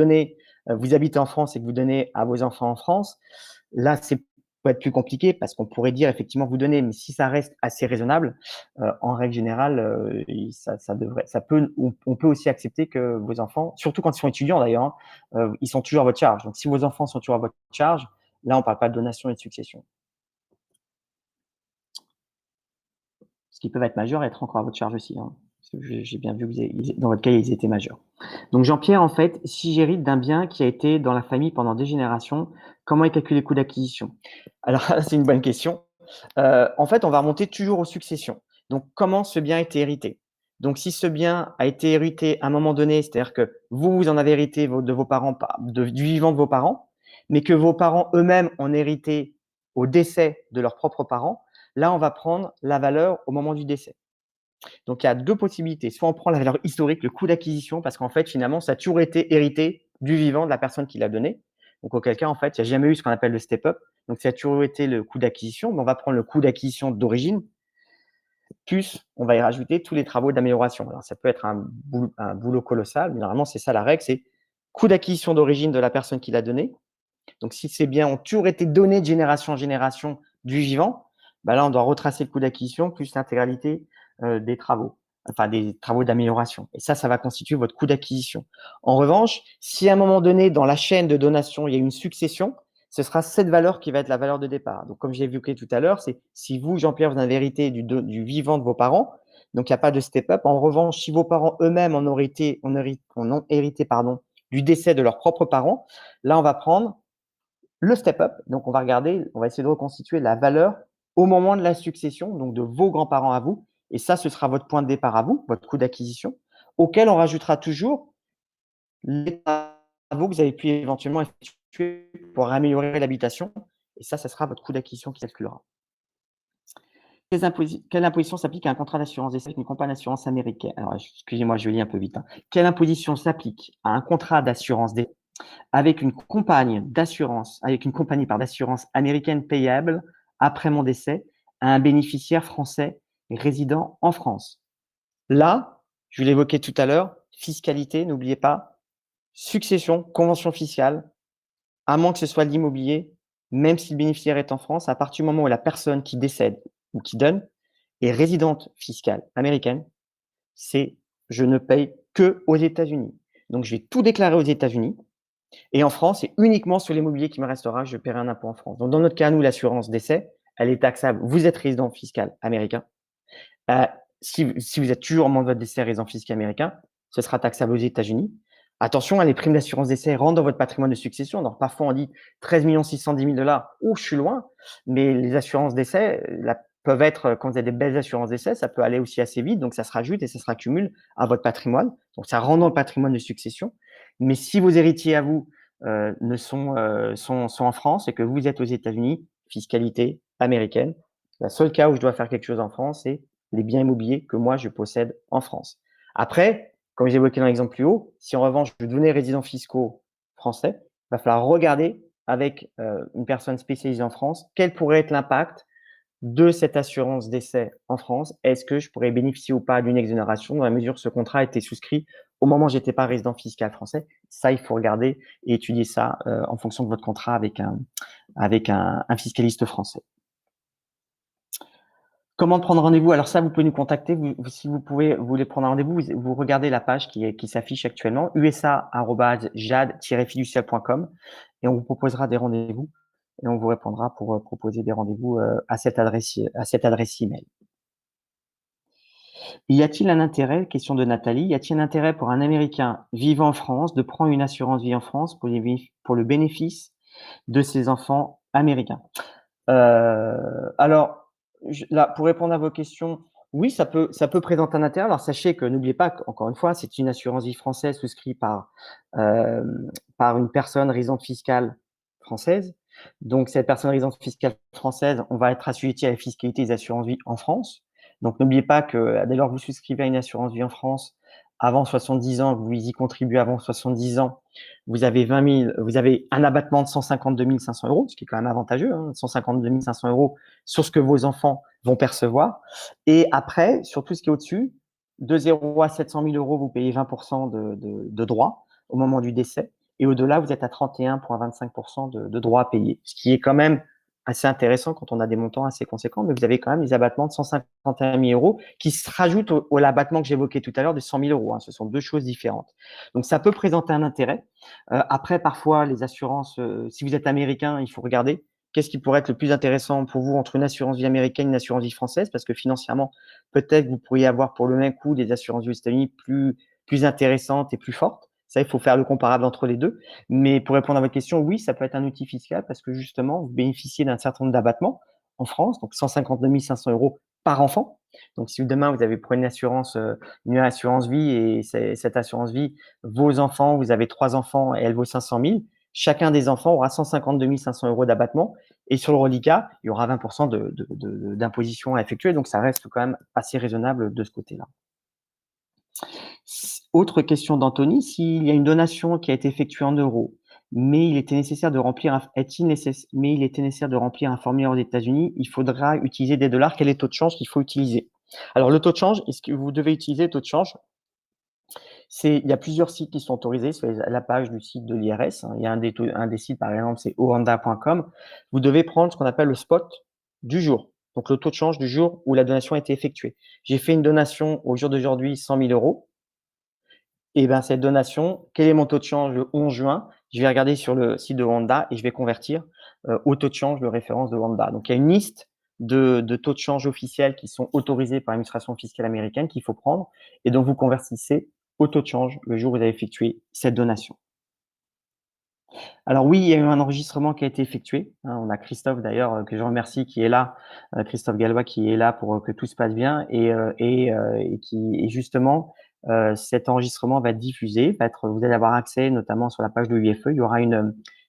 habitez en France et que vous donnez à vos enfants en France, là, c'est peut être plus compliqué parce qu'on pourrait dire effectivement vous donner, mais si ça reste assez raisonnable, en règle générale, on peut aussi accepter que vos enfants, surtout quand ils sont étudiants d'ailleurs, ils sont toujours à votre charge. Donc, si vos enfants sont toujours à votre charge, là, on ne parle pas de donation et de succession. Parce qu'ils peuvent être majeurs et être encore à votre charge aussi. Parce que j'ai bien vu que dans votre cas, ils étaient majeurs. Donc, Jean-Pierre, en fait, si j'hérite d'un bien qui a été dans la famille pendant des générations, comment est calculé le coût d'acquisition? Alors, c'est une bonne question. En fait, on va remonter toujours aux successions. Donc, comment ce bien a été hérité? Donc, si ce bien a été hérité à un moment donné, c'est-à-dire que vous en avez hérité de vos parents, du vivant de vos parents, mais que vos parents eux-mêmes ont hérité au décès de leurs propres parents, là, on va prendre la valeur au moment du décès. Donc, il y a deux possibilités. Soit on prend la valeur historique, le coût d'acquisition, parce qu'en fait, finalement, ça a toujours été hérité du vivant de la personne qui l'a donné. Donc, auquel cas, en fait, il n'y a jamais eu ce qu'on appelle le step-up. Donc, ça a toujours été le coût d'acquisition. Mais on va prendre le coût d'acquisition d'origine, plus on va y rajouter tous les travaux d'amélioration. Alors, ça peut être un boulot colossal, mais normalement, c'est ça la règle, c'est coût d'acquisition d'origine de la personne qui l'a donné. Donc, si ces biens ont toujours été donnés de génération en génération du vivant, là, on doit retracer le coût d'acquisition plus l'intégralité des travaux, enfin des travaux d'amélioration. Et ça va constituer votre coût d'acquisition. En revanche, si à un moment donné, dans la chaîne de donation, il y a une succession, ce sera cette valeur qui va être la valeur de départ. Donc, comme j'ai évoqué tout à l'heure, c'est si vous, Jean-Pierre, vous avez hérité du vivant de vos parents, donc il n'y a pas de step-up. En revanche, si vos parents eux-mêmes en ont hérité, du décès de leurs propres parents, là, on va prendre le step-up. Donc, on va essayer de reconstituer la valeur au moment de la succession, donc de vos grands-parents à vous. Et ça, ce sera votre point de départ à vous, votre coût d'acquisition, auquel on rajoutera toujours les travaux que vous avez pu éventuellement effectuer pour améliorer l'habitation. Et ça sera votre coût d'acquisition qui calculera. Quelle imposition s'applique à un contrat d'assurance d'essai avec une compagnie d'assurance américaine? Alors, excusez-moi, je lis un peu vite, hein. Quelle imposition s'applique à un contrat d'assurance d'essai avec une compagnie d'assurance, d'assurance américaine payable après mon décès à un bénéficiaire français résidant en France? Là, je l'évoquais tout à l'heure, fiscalité, n'oubliez pas, succession, convention fiscale, à moins que ce soit l'immobilier, même si le bénéficiaire est en France, à partir du moment où la personne qui décède ou qui donne est résidente fiscale américaine, c'est je ne paye que aux États-Unis. Donc, je vais tout déclarer aux États-Unis. Et en France, c'est uniquement sur l'immobilier qui me restera, je paierai un impôt en France. Donc, dans notre cas, nous, l'assurance décès, elle est taxable. Vous êtes résident fiscal américain. Euh, si vous êtes toujours en membre de votre décès résident fiscal américain, ce sera taxable aux États-Unis. Attention, les primes d'assurance décès rentrent dans votre patrimoine de succession. Donc, parfois, on dit 13 610 000 $. Oh, je suis loin. Mais les assurances décès peuvent être, quand vous avez des belles assurances décès, ça peut aller aussi assez vite. Donc, ça se rajoute et ça se raccumule à votre patrimoine. Donc, ça rentre dans le patrimoine de succession. Mais si vos héritiers à vous sont en France et que vous êtes aux États-Unis, fiscalité américaine, le seul cas où je dois faire quelque chose en France, c'est les biens immobiliers que moi, je possède en France. Après, comme j'ai évoqué dans l'exemple plus haut, si en revanche, je devenais résident fiscaux français, il va falloir regarder avec une personne spécialisée en France quel pourrait être l'impact de cette assurance décès en France. Est-ce que je pourrais bénéficier ou pas d'une exonération dans la mesure où ce contrat a été souscrit au moment où j'étais pas résident fiscal français? Ça, il faut regarder et étudier ça en fonction de votre contrat avec un fiscaliste français. Comment prendre rendez-vous? Alors ça, vous pouvez nous contacter. Si vous voulez prendre un rendez-vous, vous regardez la page qui s'affiche actuellement, usa@jade-fiducial.com, et on vous proposera des rendez-vous et on vous répondra pour proposer des rendez-vous à cette adresse email. Y a-t-il un intérêt, question de Nathalie, y a-t-il un intérêt pour un Américain vivant en France de prendre une assurance vie en France pour le bénéfice de ses enfants américains? Alors, là, pour répondre à vos questions, oui, ça peut présenter un intérêt. Alors, sachez que n'oubliez pas qu'encore une fois, c'est une assurance vie française souscrite par une personne résidente fiscale française. Donc, cette personne résidente fiscale française, on va être assujetti à la fiscalité des assurances vie en France. Donc, n'oubliez pas que dès lors que vous souscrivez à une assurance vie en France avant 70 ans, vous y contribuez avant 70 ans, vous avez un abattement de 152 500 €, ce qui est quand même avantageux, hein, 152 500 € sur ce que vos enfants vont percevoir. Et après, sur tout ce qui est au-dessus, de 0 à 700 000 €, vous payez 20% de droits au moment du décès. Et au-delà, vous êtes à 31,25% de droits à payer, ce qui est quand même assez intéressant quand on a des montants assez conséquents, mais vous avez quand même des abattements de 151 000 € qui se rajoutent à l'abattement que j'évoquais tout à l'heure de 100 000 €. Hein. Ce sont deux choses différentes. Donc, ça peut présenter un intérêt. Après, parfois, les assurances, si vous êtes américain, il faut regarder qu'est-ce qui pourrait être le plus intéressant pour vous entre une assurance vie américaine et une assurance vie française, parce que financièrement, peut-être vous pourriez avoir pour le même coût des assurances vie aux États-Unis plus intéressantes et plus fortes. Ça, il faut faire le comparable entre les deux. Mais pour répondre à votre question, oui, ça peut être un outil fiscal parce que justement, vous bénéficiez d'un certain nombre d'abattements en France, donc 152 500 € par enfant. Donc, si demain, vous avez pris une assurance vie et cette assurance vie, vos enfants, vous avez 3 enfants et elle vaut 500 000, chacun des enfants aura 152 500 € d'abattement. Et sur le reliquat, il y aura 20% d'imposition à effectuer. Donc, ça reste quand même assez raisonnable de ce côté-là. Autre question d'Anthony, s'il y a une donation qui a été effectuée en euros, mais il était nécessaire de remplir un formulaire aux États-Unis, il faudra utiliser des dollars. Quel est le taux de change qu'il faut utiliser? Alors, le taux de change, est-ce que vous devez utiliser le taux de change? Il y a plusieurs sites qui sont autorisés sur la page du site de l'IRS. Hein. Il y a un des sites, par exemple, c'est oranda.com. Vous devez prendre ce qu'on appelle le spot du jour. Donc, le taux de change du jour où la donation a été effectuée. J'ai fait une donation au jour d'aujourd'hui, 100 000 €. Et ben cette donation, quel est mon taux de change le 11 juin? Je vais regarder sur le site de Wanda et je vais convertir au taux de change de référence de Wanda. Donc, il y a une liste de taux de change officiels qui sont autorisés par l'administration fiscale américaine qu'il faut prendre. Et donc, vous convertissez au taux de change le jour où vous avez effectué cette donation. Alors oui, il y a eu un enregistrement qui a été effectué. Hein. On a Christophe d'ailleurs, que je remercie, qui est là, Christophe Gallois, qui est là pour que tout se passe bien et justement, cet enregistrement va être diffusé, vous allez avoir accès notamment sur la page de l'UEFE. Il y aura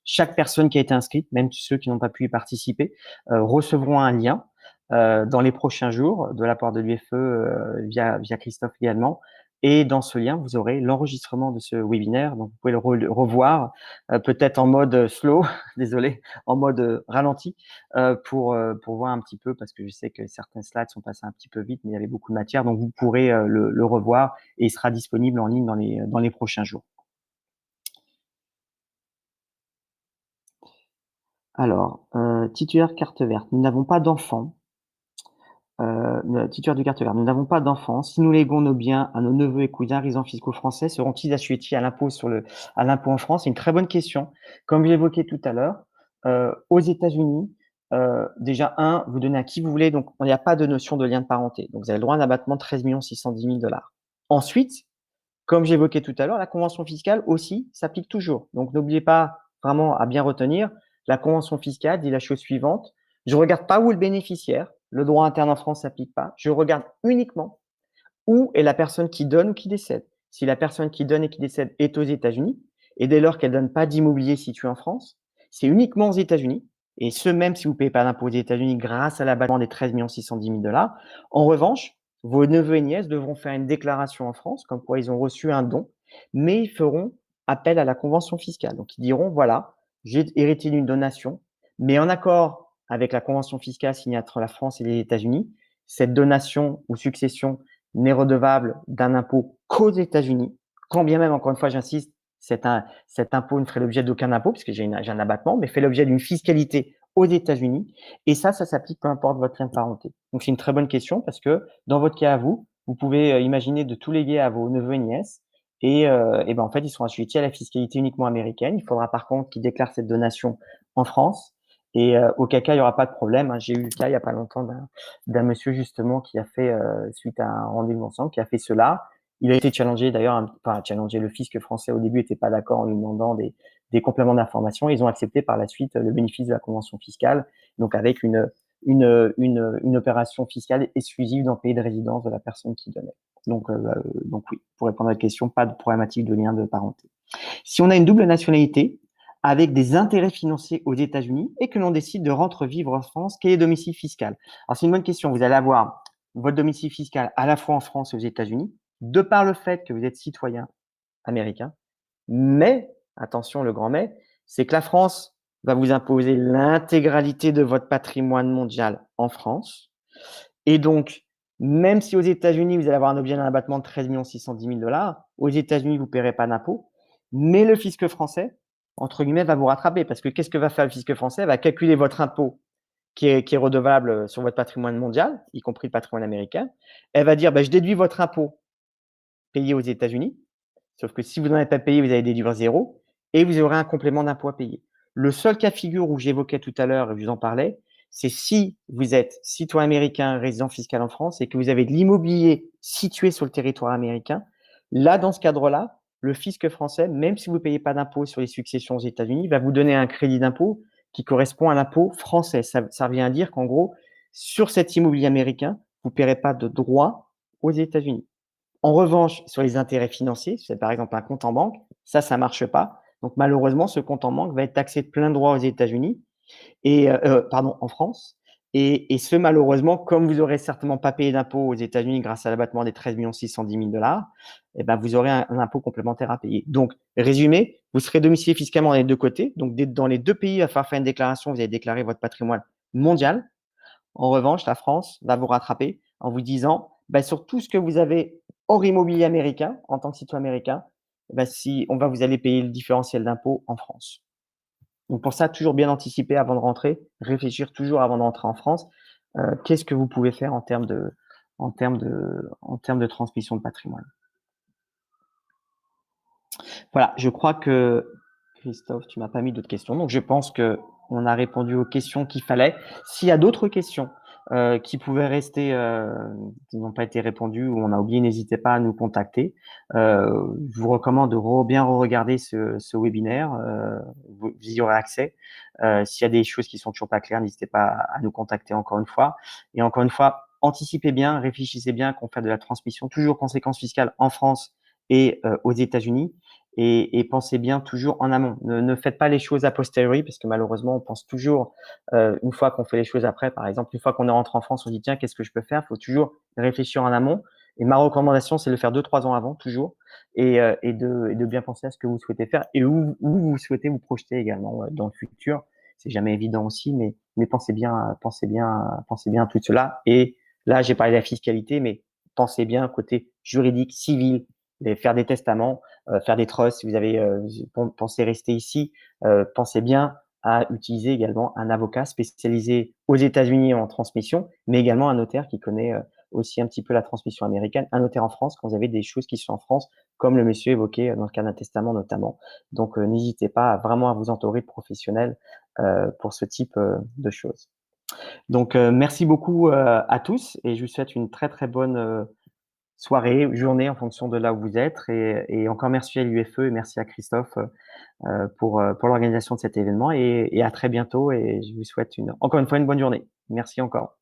chaque personne qui a été inscrite, même ceux qui n'ont pas pu y participer, recevront un lien dans les prochains jours de la part de l'UFE via Christophe également. Et dans ce lien, vous aurez l'enregistrement de ce webinaire. Donc, vous pouvez le revoir, peut-être en mode slow, désolé, en mode ralenti, pour voir un petit peu, parce que je sais que certains slides sont passés un petit peu vite, mais il y avait beaucoup de matière. Donc, vous pourrez le revoir et il sera disponible en ligne dans les prochains jours. Alors, titulaire carte verte. Nous n'avons pas d'enfants. Titulaire de carte verte. Nous n'avons pas d'enfants. Si nous léguons nos biens à nos neveux et cousins résidents fiscaux français, seront-ils assujettis à l'impôt en France? C'est une très bonne question. Comme je l'évoquais tout à l'heure, aux États-Unis, déjà, vous donnez à qui vous voulez, donc il n'y a pas de notion de lien de parenté. Donc, vous avez le droit à un abattement de 13 610 000 $. Ensuite, comme j'évoquais tout à l'heure, la convention fiscale aussi s'applique toujours. Donc, n'oubliez pas vraiment à bien retenir, la convention fiscale dit la chose suivante. Je ne regarde pas où est le bénéficiaire. Le droit interne en France ne s'applique pas. Je regarde uniquement où est la personne qui donne ou qui décède. Si la personne qui donne et qui décède est aux États-Unis, et dès lors qu'elle ne donne pas d'immobilier situé en France, c'est uniquement aux États-Unis, et ce même si vous ne payez pas d'impôt aux États-Unis grâce à l'abattement des 13 610 000 $. En revanche, vos neveux et nièces devront faire une déclaration en France, comme quoi ils ont reçu un don, mais ils feront appel à la convention fiscale. Donc, ils diront, voilà, j'ai hérité d'une donation, mais en accord avec la convention fiscale signée entre la France et les États-Unis, cette donation ou succession n'est redevable d'un impôt qu'aux États-Unis, quand bien même, encore une fois, j'insiste, cet impôt ne ferait l'objet d'aucun impôt, puisque j'ai un abattement, mais fait l'objet d'une fiscalité aux États-Unis. Et ça s'applique peu importe votre lien de parenté. Donc, c'est une très bonne question parce que dans votre cas à vous, vous pouvez imaginer de tout léguer à vos neveux et nièces. Et ben, en fait, ils sont assujettis à la fiscalité uniquement américaine. Il faudra par contre qu'ils déclarent cette donation en France. Et auquel cas, il n'y aura pas de problème. J'ai eu le cas il n'y a pas longtemps d'un monsieur justement qui a fait, suite à un rendez-vous ensemble, qui a fait cela. Il a été challengé d'ailleurs, enfin challengé, le fisc français au début n'était pas d'accord en lui demandant des compléments d'information. Ils ont accepté par la suite le bénéfice de la convention fiscale, donc avec une opération fiscale exclusive dans le pays de résidence de la personne qui donnait. Donc oui, pour répondre à la question, pas de problématique de lien de parenté. Si on a une double nationalité, avec des intérêts financiers aux États-Unis et que l'on décide de rentrer vivre en France, quel est le domicile fiscal? Alors, c'est une bonne question. Vous allez avoir votre domicile fiscal à la fois en France et aux États-Unis, de par le fait que vous êtes citoyen américain. Mais, attention, le grand mais, c'est que la France va vous imposer l'intégralité de votre patrimoine mondial en France. Et donc, même si aux États-Unis, vous allez avoir un objet d'un abattement de 13 610 000 $, aux États-Unis, vous ne paierez pas d'impôt. Mais le fisc français, entre guillemets, va vous rattraper. Parce que qu'est-ce que va faire le fisc français? Il va calculer votre impôt qui est redevable sur votre patrimoine mondial, y compris le patrimoine américain. Elle va dire, je déduis votre impôt payé aux États-Unis. Sauf que si vous n'en avez pas payé, vous allez déduire zéro et vous aurez un complément d'impôt à payer. Le seul cas de figure où j'évoquais tout à l'heure et je vous en parlais, c'est si vous êtes citoyen américain, résident fiscal en France et que vous avez de l'immobilier situé sur le territoire américain. Là, dans ce cadre-là, le fisc français, même si vous ne payez pas d'impôt sur les successions aux États-Unis, va vous donner un crédit d'impôt qui correspond à l'impôt français. Ça revient à dire qu'en gros, sur cet immobilier américain, vous ne paierez pas de droit aux États-Unis. En revanche, sur les intérêts financiers, c'est par exemple un compte en banque, ça ne marche pas. Donc malheureusement, ce compte en banque va être taxé de plein droit aux États-Unis et en France. Et ce, malheureusement, comme vous n'aurez certainement pas payé d'impôt aux États-Unis grâce à l'abattement des 13 610 000 $, eh ben, vous aurez un impôt complémentaire à payer. Donc, résumé, vous serez domicilié fiscalement dans les deux côtés. Donc, dans les deux pays, il va falloir faire une déclaration. Vous allez déclarer votre patrimoine mondial. En revanche, la France va vous rattraper en vous disant, sur tout ce que vous avez hors immobilier américain, en tant que citoyen américain, si vous allez payer le différentiel d'impôt en France. Donc pour ça, toujours bien anticiper avant de rentrer, réfléchir toujours avant de rentrer en France. Qu'est-ce que vous pouvez faire en termes de transmission de patrimoine? Voilà, je crois que Christophe, tu m'as pas mis d'autres questions. Donc je pense que on a répondu aux questions qu'il fallait. S'il y a d'autres questions qui pouvaient rester, qui n'ont pas été répondues ou on a oublié, n'hésitez pas à nous contacter. Je vous recommande de bien re-regarder ce webinaire. Vous y aurez accès. S'il y a des choses qui sont toujours pas claires, n'hésitez pas à nous contacter encore une fois. Et encore une fois, anticipez bien, réfléchissez bien qu'on fait de la transmission toujours conséquences fiscales en France et aux États-Unis. et pensez bien toujours en amont. Ne faites pas les choses a posteriori parce que malheureusement, on pense toujours une fois qu'on fait les choses après. Par exemple, une fois qu'on est rentré en France, on dit tiens, qu'est-ce que je peux faire? Il faut toujours réfléchir en amont. Et ma recommandation, c'est de le faire 2-3 ans avant, toujours, et de bien penser à ce que vous souhaitez faire et où vous souhaitez vous projeter également dans le futur. C'est jamais évident aussi, mais pensez bien à tout cela. Et là, j'ai parlé de la fiscalité, mais pensez bien côté juridique, civil, faire des testaments, faire des trusts. Si vous avez pensez rester ici, pensez bien à utiliser également un avocat spécialisé aux États-Unis en transmission, mais également un notaire qui connaît aussi un petit peu la transmission américaine, un notaire en France quand vous avez des choses qui sont en France, comme le monsieur évoqué dans le cas d'un testament notamment. Donc, n'hésitez pas vraiment à vous entourer de professionnels pour ce type de choses. Donc, merci beaucoup à tous et je vous souhaite une très très bonne soirée, journée en fonction de là où vous êtes. Et encore merci à l'UFE et merci à Christophe pour l'organisation de cet événement et à très bientôt. Et je vous souhaite encore une fois une bonne journée. Merci encore.